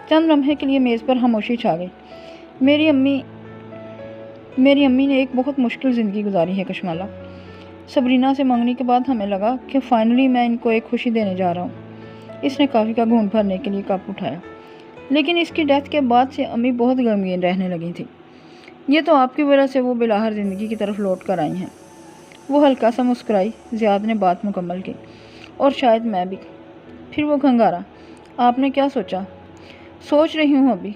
چند لمحے کے لیے میز پر خاموشی چھا گئی۔ میری امی نے ایک بہت مشکل زندگی گزاری ہے کشمالہ۔ سبرینا سے منگنی کے بعد ہمیں لگا کہ فائنلی میں ان کو ایک خوشی دینے جا رہا ہوں۔ اس نے کافی کا گھونٹ بھرنے کے لیے کپ اٹھایا۔ لیکن اس کی ڈیتھ کے بعد سے امی بہت غمگین رہنے لگی تھی۔ یہ تو آپ کی وجہ سے وہ بلاہر زندگی کی طرف لوٹ کر آئی ہیں۔ وہ ہلکا سا مسکرائی۔ زیاد نے بات مکمل کی۔ اور شاید میں بھی۔ پھر وہ گھنگھارا۔ آپ نے کیا سوچا؟ سوچ رہی ہوں ابھی۔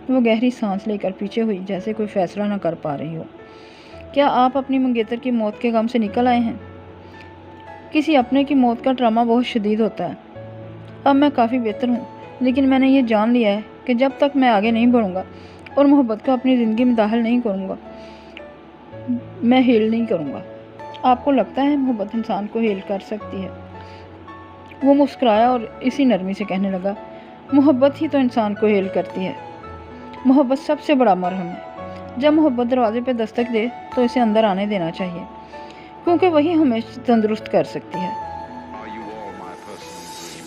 وہ گہری سانس لے کر پیچھے ہوئی جیسے کوئی فیصلہ نہ کر پا رہی ہو۔ کیا آپ اپنی منگیتر کی موت کے غم سے نکل آئے ہیں؟ کسی اپنے کی موت کا ڈرامہ بہت شدید ہوتا ہے۔ اب میں کافی بہتر ہوں، لیکن میں نے یہ جان لیا ہے کہ جب تک میں آگے نہیں بڑھوں گا اور محبت کو اپنی زندگی میں داخل نہیں کروں گا، میں ہیل نہیں کروں گا۔ آپ کو لگتا ہے محبت انسان کو ہیل کر سکتی ہے؟ وہ مسکرایا اور اسی نرمی سے کہنے لگا، محبت ہی تو انسان کو ہیل کرتی ہے۔ محبت سب سے بڑا مرہم ہے۔ جب محبت دروازے پہ دستک دے تو اسے اندر آنے دینا چاہیے، کیونکہ وہی ہمیں تندرست کر سکتی ہے۔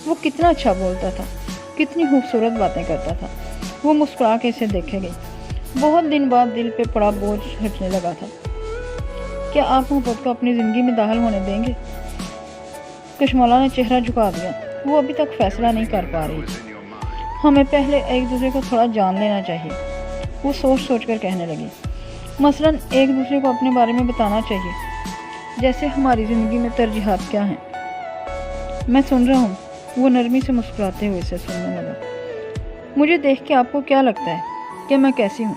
وہ کتنا اچھا بولتا تھا، کتنی خوبصورت باتیں کرتا تھا۔ وہ مسکرا کے اسے دیکھے گئی۔ بہت دن بعد دل پہ پڑا بوجھ ہٹنے لگا تھا۔ کیا آپ محبت کو اپنی زندگی میں داخل ہونے دیں گے؟ کشمالہ نے چہرہ جھکا دیا۔ وہ ابھی تک فیصلہ نہیں کر پا رہی تھی۔ ہمیں پہلے ایک دوسرے کو تھوڑا جان لینا چاہیے، وہ سوچ کر کہنے لگی۔ مثلاً ایک دوسرے کو اپنے بارے میں بتانا چاہیے، جیسے ہماری زندگی میں ترجیحات کیا ہیں۔ میں سن رہا ہوں۔ وہ نرمی سے مسکراتے ہوئے اسے سننے لگا۔ مجھے دیکھ کے آپ کو کیا لگتا ہے کہ میں کیسی ہوں؟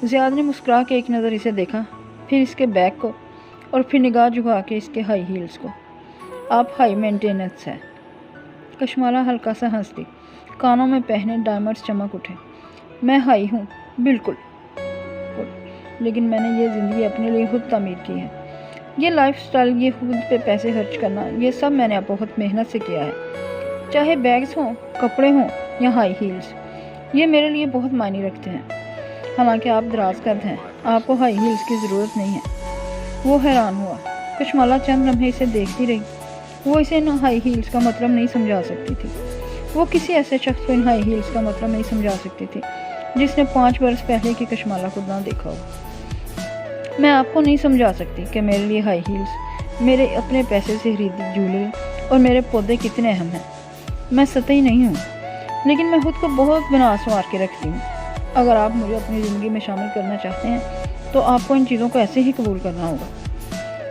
زیاد نے مسکرا کے ایک نظر اسے دیکھا، پھر اس کے بیگ کو، اور پھر نگاہ جھکا کے اس کے ہائی ہیلز کو۔ آپ ہائی مینٹیننس ہے۔ کشمالہ ہلکا سا ہنس دی۔ کانوں میں پہنے ڈائمنڈز چمک اٹھے۔ میں ہائی ہوں، بالکل، لیکن میں نے یہ زندگی اپنے لیے خود تعمیر کی ہے۔ یہ لائف سٹائل، یہ خود پہ پیسے خرچ کرنا، یہ سب میں نے بہت محنت سے کیا ہے۔ چاہے بیگز ہوں، کپڑے ہوں یا ہائی ہیلز، یہ میرے لیے بہت معنی رکھتے ہیں۔ حالانکہ آپ دراز قد ہیں، آپ کو ہائی ہیلز کی ضرورت نہیں ہے۔ وہ حیران ہوا۔ کشمالہ چند لمحے اسے دیکھتی رہی۔ وہ اسے ان ہائی ہیلز کا مطلب نہیں سمجھا سکتی تھی۔ وہ کسی ایسے شخص کو ان ہائی ہیلز کا مطلب نہیں سمجھا سکتی تھی جس نے 5 برس پہلے کی کشمالہ کو نہ دیکھا ہو۔ میں آپ کو نہیں سمجھا سکتی کہ میرے لیے ہائی ہیلز، میرے اپنے پیسے سے خریدی جیولری اور میرے پودے کتنے اہم ہیں۔ میں سطحی نہیں ہوں، لیکن میں خود کو بہت بنا سنوار کے رکھتی ہوں۔ اگر آپ مجھے اپنی زندگی میں شامل کرنا چاہتے ہیں تو آپ کو ان چیزوں کو ایسے ہی قبول کرنا ہوگا۔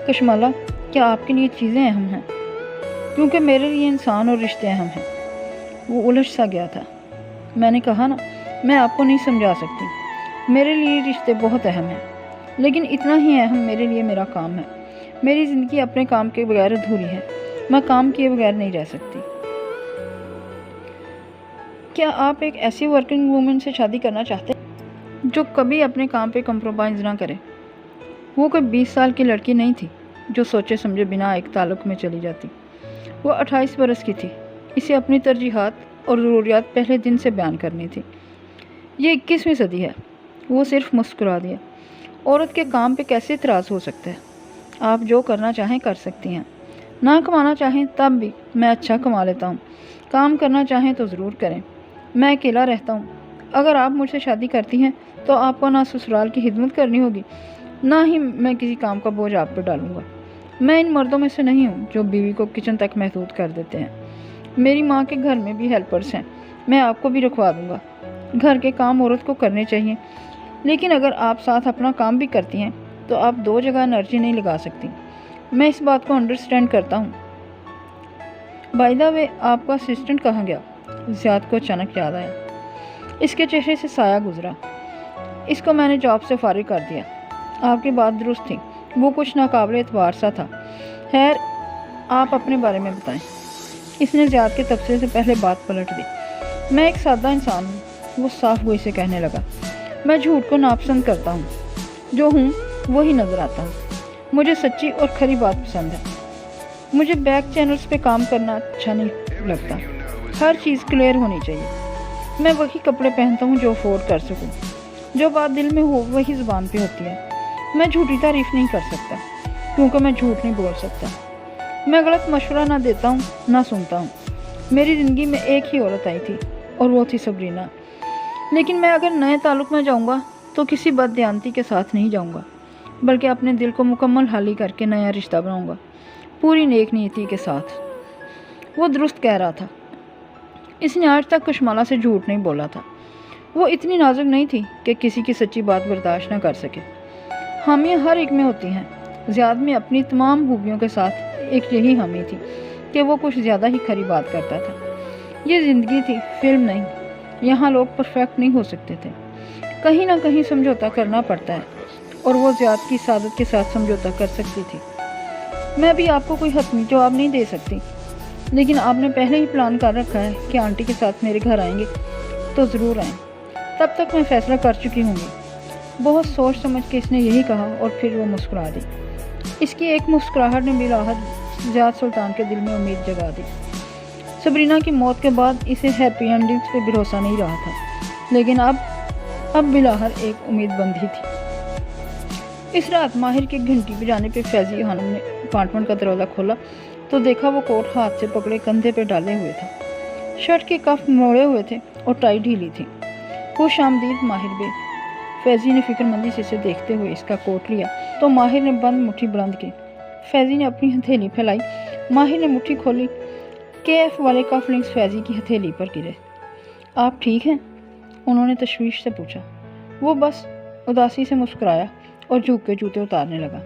کشمالہ، کیا آپ کے لیے چیزیں اہم ہیں؟ کیونکہ میرے لیے انسان اور رشتے اہم ہیں۔ وہ الجھ سا گیا تھا۔ میں نے کہا نا، میں آپ کو نہیں سمجھا سکتی۔ میرے لیے رشتے بہت اہم ہیں، لیکن اتنا ہی اہم میرے لیے میرا کام ہے۔ میری زندگی اپنے کام کے بغیر ادھوری ہے۔ میں کام کیے بغیر نہیں رہ سکتی۔ کیا آپ ایک ایسی ورکنگ وومن سے شادی کرنا چاہتے ہیں जो कभी अपने काम पे कंप्रोमाइज़ ना करे। वो कोई 20 साल की लड़की नहीं थी जो सोचे समझे बिना एक ताल्लुक़ में चली जाती। वो 28 बरस की थी। इसे अपनी तरजीहात और ज़रूरियात पहले दिन से बयान करनी थी। ये 21वीं सदी है। वो सिर्फ मुस्कुरा दिया। औरत के काम पे कैसे इतराज़ हो सकता है? आप जो करना चाहें कर सकती हैं। ना कमाना चाहें तब भी मैं अच्छा कमा लेता हूँ। काम करना चाहें तो ज़रूर करें। मैं अकेला रहता हूँ। अगर आप मुझसे शादी करती हैं तो आपको ना ससुराल की खिदमत करनी होगी, ना ही मैं किसी काम का बोझ आप पर डालूँगा। मैं इन मर्दों में से नहीं हूँ जो बीवी को किचन तक महदूद कर देते हैं। मेरी माँ के घर में भी हेल्पर्स हैं, मैं आपको भी रखवा दूँगा। घर के काम औरत को करने चाहिए, लेकिन अगर आप साथ अपना काम भी करती हैं तो आप दो जगह एनर्जी नहीं लगा सकती। मैं इस बात को अंडरस्टैंड करता हूँ। बाय द वे, आपका असिस्टेंट कहाँ गया? ज़ियाद को अचानक याद आया। इसके चेहरे से साया गुजरा। इसको मैंने जॉब से फारिग कर दिया। आपकी बात दुरुस्त थी, वो कुछ नाकाबिल एतबार सा था। खैर, आप अपने बारे में बताएं। इसने ज़ियाद के तबसरे से पहले बात पलट दी। मैं एक सादा इंसान हूँ, वो साफ गोई से कहने लगा। मैं झूठ को नापसंद करता हूँ। जो हूँ वही नज़र आता हूँ। मुझे सच्ची और खरी बात पसंद है। मुझे बैक चैनल्स पे काम करना अच्छा नहीं लगता। हर चीज़ क्लियर होनी चाहिए। मैं वही कपड़े पहनता हूँ जो अफोर्ड कर सकूँ। जो बात दिल में हो वही ज़ुबान पे होती है। मैं झूठी तारीफ़ नहीं कर सकता, क्योंकि मैं झूठ नहीं बोल सकता। मैं गलत मशवरा ना देता हूँ ना सुनता हूँ। मेरी ज़िंदगी में एक ही औरत आई थी और वो थी सबरीना। लेकिन मैं अगर नए ताल्लुक़ में जाऊँगा तो किसी बददियानती के साथ नहीं जाऊँगा, बल्कि अपने दिल को मुकम्मल हाली करके नया रिश्ता बनाऊँगा, पूरी नेक नीयती के साथ। वो दुरुस्त कह रहा था। इसने आज तक कशमाला से झूठ नहीं बोला था। वो इतनी नाजुक नहीं थी कि किसी की सच्ची बात बर्दाश्त न कर सके। हामियाँ हर एक में होती हैं। ज़ियाद में अपनी तमाम खूबियों के साथ एक यही हामी थी कि वो कुछ ज़्यादा ही खरी बात करता था। ये ज़िंदगी थी, फिल्म नहीं। यहाँ लोग परफेक्ट नहीं हो सकते थे। कहीं ना कहीं समझौता करना पड़ता है, और वो ज़ियाद की सादत के साथ समझौता कर सकती थी। मैं भी आपको कोई हतमी जवाब नहीं दे सकती, लेकिन आपने पहले ही प्लान कर रखा है कि आंटी के साथ मेरे घर आएंगे तो ज़रूर आएँ। तब तक मैं फ़ैसला कर चुकी होंगी। बहुत सोच समझ के इसने यही कहा और फिर वो मुस्कुरा दी। इसकी एक मुस्कुराहट ने बिलाहट ज़ियाद सुल्तान के दिल में उम्मीद जगा दी। सबरीना की मौत के बाद इसे हैप्पी एंडिंग्स पे भरोसा नहीं रहा था, लेकिन अब बिलाहर एक उम्मीद बंधी थी। इस रात माहिर की घंटी बजाने पे फैजी खानम ने अपार्टमेंट का दरवाज़ा खोला तो देखा वो कोट हाथ से पकड़े कंधे पे डाले हुए था। शर्ट के कफ मोड़े हुए थे और टाई ढीली थी। खुश आमदीद माहिर बे। फैजी ने फिक्रमंदी से इसे देखते हुए इसका कोट लिया तो माहिर ने बंद मुट्ठी बुलंद की। फैजी ने अपनी हथेली फैलाई। माहिर ने मुट्ठी खोली। KF वाले कफलिंग्स फैजी की हथेली पर गिरे। आप ठीक हैं? उन्होंने तशवीश से पूछा। वो बस उदासी से मुस्कुराया और झुक के जूते उतारने लगा।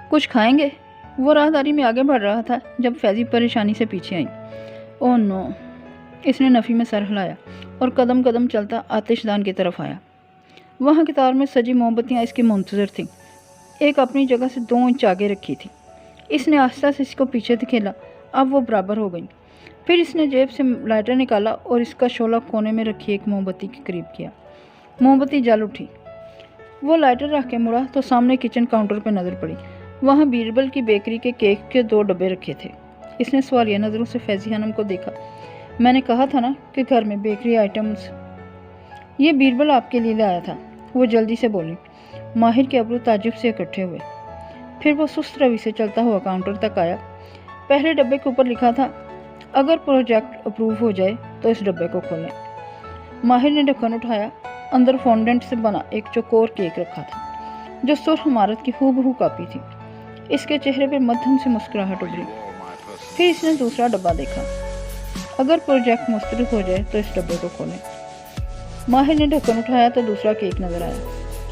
कुछ खाएंगे? वो राहदारी में आगे बढ़ रहा था जब फैजी परेशानी से पीछे आई। Oh no! इसने नफ़ी में सर हिलाया और कदम कदम चलता आतिशदान की तरफ आया। वहाँ कतार में सजी मोमबत्तियाँ इसके मुंतज़िर थीं। एक अपनी जगह से 2 इंच आगे रखी थी। इसने आहिस्ता से इसको पीछे धकेला। अब वो बराबर हो गई। फिर इसने जेब से लाइटर निकाला और इसका शोला कोने में रखी एक मोमबत्ती के करीब किया। मोमबत्ती जल उठी। वो लाइटर रख के मुड़ा तो सामने किचन काउंटर पर नज़र पड़ी। वहाँ बीरबल की बेकरी के केक के 2 डब्बे रखे थे। इसने सवालिया नज़रों से फैजी खानम को देखा। मैंने कहा था ना कि घर में बेकरी आइटम्स। ये बीरबल आपके लिए लाया था, वो जल्दी से बोली। माहिर के अब्रू ताज्जुब से इकट्ठे हुए। फिर वो सुस्त रवि से चलता हुआ काउंटर तक आया। पहले डब्बे के ऊपर लिखा था, अगर प्रोजेक्ट अप्रूव हो जाए तो इस डब्बे को खोलें। माहिर ने ढक्कन उठाया। अंदर फॉन्डेंट से बना एक चौकोर केक रखा था जो सुर्ख इमारत की हूबहू कॉपी थी। इसके चेहरे पर मध्यम से मुस्कुराहट उभरी। फिर इसने दूसरा डब्बा देखा। अगर प्रोजेक्ट मुस्तरद हो जाए तो इस डब्बे को खोलें। माहिर ने ढक्कन उठाया तो दूसरा केक नजर आया।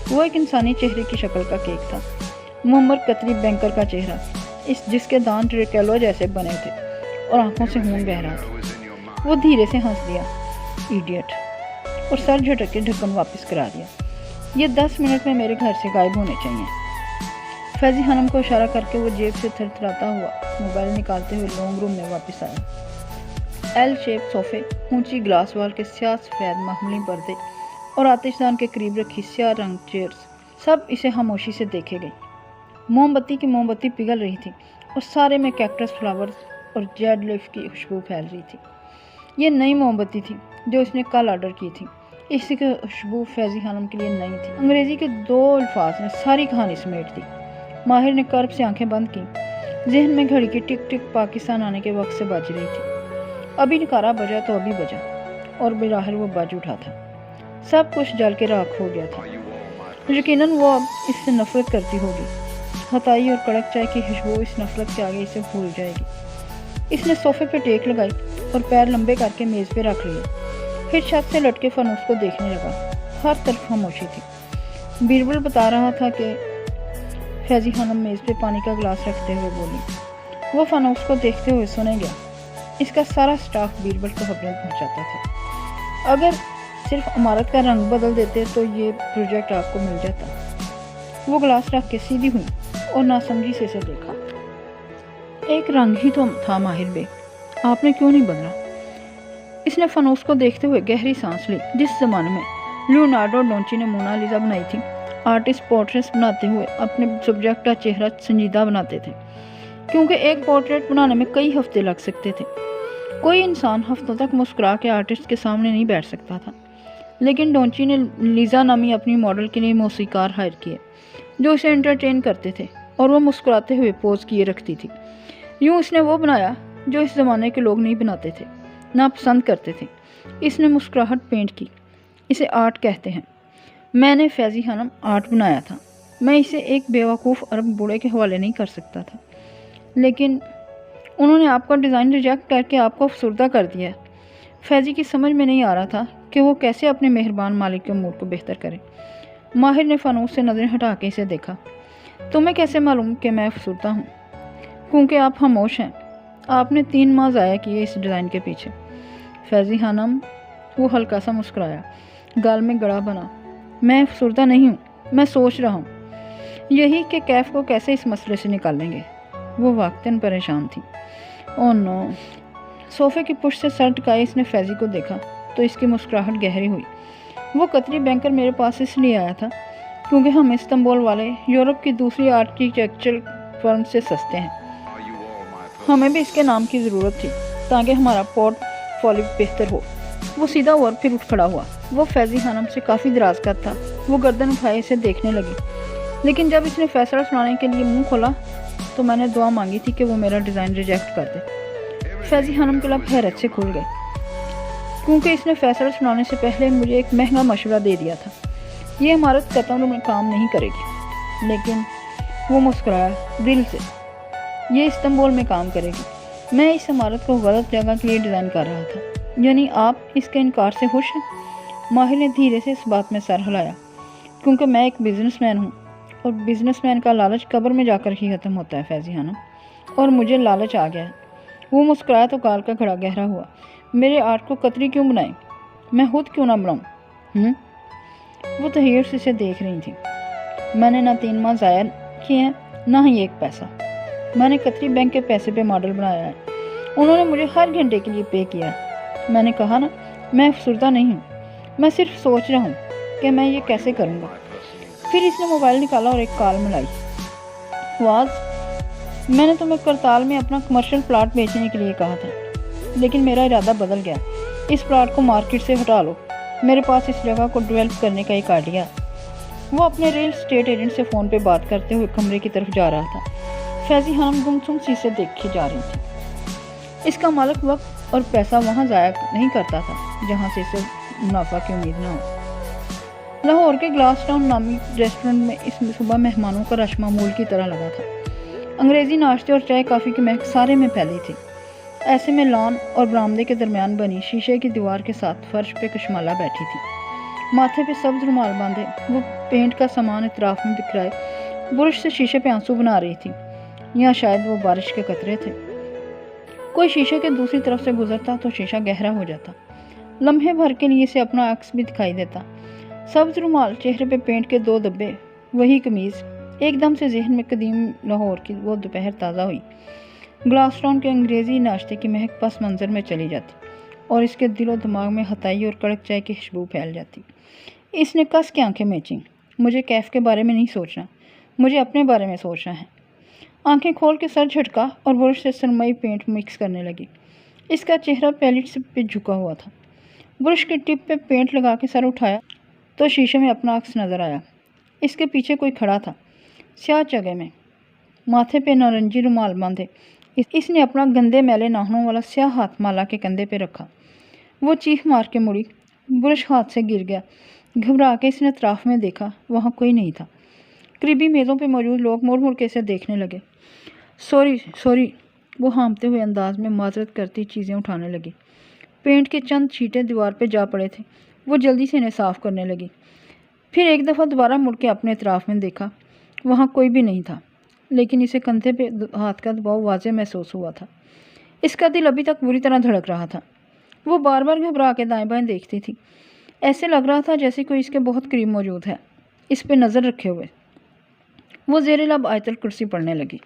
वो एक इंसानी चेहरे की शक्ल का केक था। मुअम्मर कतरी बैंकर का चेहरा, जिसके दांत ड्रेकेलो जैसे बने थे और आंखों से खून बह रहा था। वो धीरे से हंस दिया, इडियट, और सर झटक के ढक्कन वापस करा दिया। ये 10 मिनट में मेरे घर से गायब होने चाहिए। फैजी खानम को इशारा करके वो जेब से थरथराता हुआ मोबाइल निकालते हुए लॉन्ग रूम में वापस आया। L शेप सोफे, ऊंची ग्लास वाल के स्याह सफ़ेद मामूली पर्दे, اور آتش دان کے قریب رکھی سیاہ رنگ چیئرز، سب اسے خاموشی سے دیکھے گئی۔ موم بتی کی موم بتی پگھل رہی تھی اور سارے میں کیکٹس فلاورز اور جیڈ لیف کی خوشبو پھیل رہی تھی۔ یہ نئی موم بتی تھی جو اس نے کل آرڈر کی تھی۔ اس کی خوشبو فیضی خانم کے لیے نئی تھی۔ انگریزی کے 2 الفاظ نے ساری کہانی سمیٹ دی۔ ماہر نے کرب سے آنکھیں بند کی۔ ذہن میں گھڑی کی ٹک ٹک پاکستان آنے کے وقت سے بج رہی تھی۔ ابھی نکارا بجا تو ابھی بجا، اور بظاہر وہ بج اٹھا تھا۔ سب کچھ جل کے راکھ ہو گیا تھا۔ یقیناً وہ اب اس سے نفرت کرتی ہوگی۔ ہتائی اور کڑک چائے کی خوشبو اس نفرت کے آگے اسے بھول جائے گی۔ اس نے صوفے پہ ٹیک لگائی اور پیر لمبے کر کے میز پہ رکھ لیے۔ پھر چھت سے لٹکے فانوس کو دیکھنے لگا۔ ہر طرف خاموشی تھی۔ بیربل بتا رہا تھا کہ فیضی خانم میز پہ پانی کا گلاس رکھتے ہوئے بولی۔ وہ فانوس کو دیکھتے ہوئے سنے گیا۔ اس کا سارا سٹاف بیربل کو خبریں پہنچاتا تھا۔ اگر صرف عمارت کا رنگ بدل دیتے تو یہ پروجیکٹ آپ کو مل جاتا۔ وہ گلاس رکھ کے سیدھی ہوئی اور ناسمجھی سے اسے دیکھا۔ ایک رنگ ہی تو تھا ماہر بے، آپ نے کیوں نہیں بدلا؟ اس نے فانوس کو دیکھتے ہوئے گہری سانس لی۔ جس زمانے میں لیونارڈو ڈونچی نے مونا لیزا بنائی تھی، آرٹسٹ پورٹریٹس بناتے ہوئے اپنے سبجیکٹ کا چہرہ سنجیدہ بناتے تھے، کیونکہ ایک پورٹریٹ بنانے میں کئی ہفتے لگ سکتے تھے۔ کوئی انسان ہفتوں تک مسکرا کے آرٹسٹ کے سامنے نہیں بیٹھ سکتا تھا۔ لیکن ڈونچی نے لیزا نامی اپنی ماڈل کے لیے موسیقار ہائر کیے جو اسے انٹرٹین کرتے تھے، اور وہ مسکراتے ہوئے پوز کیے رکھتی تھی۔ یوں اس نے وہ بنایا جو اس زمانے کے لوگ نہیں بناتے تھے، نہ پسند کرتے تھے۔ اس نے مسکراہٹ پینٹ کی۔ اسے آرٹ کہتے ہیں۔ میں نے فیضی خانم آرٹ بنایا تھا۔ میں اسے ایک بیوقوف عرب بوڑھے کے حوالے نہیں کر سکتا تھا، لیکن انہوں نے آپ کا ڈیزائن ریجیکٹ کر کے آپ کو افسردہ کر دیا ہے۔ فیضی کی سمجھ میں نہیں آ رہا تھا کہ وہ کیسے اپنے مہربان مالک کے امور کو بہتر کرے۔ ماہر نے فانوس سے نظریں ہٹا کے اسے دیکھا۔ تمہیں کیسے معلوم کہ میں افسردہ ہوں؟ کیونکہ آپ خاموش ہیں۔ آپ نے 3 ماہ ضائع کیے اس ڈیزائن کے پیچھے۔ فیضی خانم، وہ ہلکا سا مسکرایا، گال میں گڑا بنا۔ میں افسردہ نہیں ہوں، میں سوچ رہا ہوں یہی کہ کیف کو کیسے اس مسئلے سے نکالیں گے۔ وہ واقعتاً پریشان تھی۔ او نو۔ صوفے کی پشت سے سر ٹکائے اس نے فیضی کو دیکھا تو اس کی مسکراہٹ گہری ہوئی۔ وہ قطری بینکر میرے پاس اس لیے آیا تھا کیونکہ ہم استنبول والے یورپ کی دوسری آرکیٹیکچرل فرم سے سستے ہیں۔ ہمیں بھی اس کے نام کی ضرورت تھی تاکہ ہمارا پورٹ فولیو بہتر ہو۔ وہ سیدھا اور پھر اٹھ کھڑا ہوا۔ وہ فیضی خانم سے کافی دراز قد تھا۔ وہ گردن اٹھائے اسے دیکھنے لگی، لیکن جب اس نے فیصلہ سنانے کے لیے منہ کھولا تو میں نے دعا مانگی تھی کہ وہ میرا ڈیزائن ریجیکٹ کر دے۔ فیضی خانم کے لب حیرت سے کھل گئے، کیونکہ اس نے فیصلہ سنانے سے پہلے مجھے ایک مہنگا مشورہ دے دیا تھا۔ یہ عمارت قطر میں کام نہیں کرے گی، لیکن وہ مسکرایا دل سے، یہ استنبول میں کام کرے گی۔ میں اس عمارت کو غلط جگہ کے لیے ڈیزائن کر رہا تھا۔ یعنی آپ اس کے انکار سے خوش ہیں؟ ماہر نے دھیرے سے اس بات میں سر ہلایا۔ کیونکہ میں ایک بزنس مین ہوں، اور بزنس مین کا لالچ قبر میں جا کر ہی ختم ہوتا ہے فیضی خانم، اور مجھے لالچ آ گیا ہے۔ وہ مسکرایا تو گال کا گھڑا گہرا ہوا۔ میرے آرٹ کو قطری کیوں بنائیں؟ میں خود کیوں نہ بناؤں؟ وہ تحیر سے اسے دیکھ رہی تھی۔ میں نے نہ 3 ماہ ضائع کیے ہیں، نہ ہی 1 پیسہ۔ میں نے قطری بینک کے پیسے پہ ماڈل بنایا ہے۔ انہوں نے مجھے ہر گھنٹے کے لیے پے کیا ہے۔ میں نے کہا نا، میں افسردہ نہیں ہوں، میں صرف سوچ رہا ہوں کہ میں یہ کیسے کروں گا۔ پھر اس نے موبائل نکالا اور ایک کال ملائی۔ فواز، میں نے تمہیں کرتال میں اپنا کمرشل پلاٹ بیچنے کے لیے کہا تھا، لیکن میرا ارادہ بدل گیا۔ اس پلاٹ کو مارکیٹ سے ہٹا لو، میرے پاس اس جگہ کو ڈیولپ کرنے کا ایک آئیڈیا ہے۔ وہ اپنے ریل اسٹیٹ ایجنٹ سے فون پہ بات کرتے ہوئے کمرے کی طرف جا رہا تھا۔ فیضی خانم گمسم سی سے دیکھی جا رہی تھی۔ اس کا مالک وقت اور پیسہ وہاں ضائع نہیں کرتا تھا جہاں سے اسے منافع کی امید نہ ہو۔ لاہور کے گلاس ٹاؤن نامی ریسٹورنٹ میں اس صبح مہمانوں کا رش معمول کی طرح لگا تھا۔ انگریزی ناشتے اور چائے کافی کی مہک سارے میں پھیلی تھی۔ ایسے میں لان اور برآمدے کے درمیان بنی شیشے کی دیوار کے ساتھ فرش پہ کشمالہ بیٹھی تھی، ماتھے پہ سبز رومال باندھے، وہ پینٹ کا سامان اطراف میں بکھرائے برش سے شیشے پہ آنسو بنا رہی تھی، یا شاید وہ بارش کے قطرے تھے۔ کوئی شیشے کے دوسری طرف سے گزرتا تو شیشہ گہرا ہو جاتا، لمحے بھر کے لیے اسے اپنا عکس بھی دکھائی دیتا۔ سبز رومال، چہرے پہ پینٹ کے 2 دبے، وہی قمیض، ایک دم سے ذہن میں قدیم لاہور کی وہ دوپہر تازہ ہوئی۔ گلاس ٹاؤن کے انگریزی ناشتے کی مہک پس منظر میں چلی جاتی اور اس کے دل و دماغ میں ہتائی اور کڑک چائے کی خوشبو پھیل جاتی۔ اس نے کس کے آنکھیں میچیں۔ مجھے کیف کے بارے میں نہیں سوچنا، مجھے اپنے بارے میں سوچنا ہے۔ آنکھیں کھول کے سر جھٹکا اور برش سے سرمئی پینٹ مکس کرنے لگی۔ اس کا چہرہ پیلٹ سے پہ جھکا ہوا تھا۔ برش کی ٹپ پہ پینٹ لگا کے سر اٹھایا تو شیشے میں اپنا عکس نظر آیا۔ اس کے پیچھے کوئی کھڑا تھا، سیاہ چگے میں، ماتھے پہ نارنجی رومال باندھے۔ اس نے اپنا گندے میلے ناخنوں والا سیاہ ہاتھ مالا کے کندھے پہ رکھا۔ وہ چیخ مار کے مڑی، برش ہاتھ سے گر گیا۔ گھبرا کے اس نے اطراف میں دیکھا، وہاں کوئی نہیں تھا۔ قریبی میزوں پہ موجود لوگ مڑ مڑ کے اسے دیکھنے لگے۔ سوری، وہ ہامتے ہوئے انداز میں معذرت کرتی چیزیں اٹھانے لگی۔ پینٹ کے چند چھینٹے دیوار پہ جا پڑے تھے، وہ جلدی سے انہیں صاف کرنے لگی۔ پھر ایک دفعہ دوبارہ مڑ کے اپنے اطراف میں دیکھا، وہاں کوئی بھی نہیں تھا، لیکن اسے کندھے پہ ہاتھ کا دباؤ واضح محسوس ہوا تھا۔ اس کا دل ابھی تک بری طرح دھڑک رہا تھا۔ وہ بار بار گھبرا کے دائیں بائیں دیکھتی تھی، ایسے لگ رہا تھا جیسے کوئی اس کے بہت قریب موجود ہے، اس پہ نظر رکھے ہوئے۔ وہ زیر لب آیت الکرسی پڑھنے لگی۔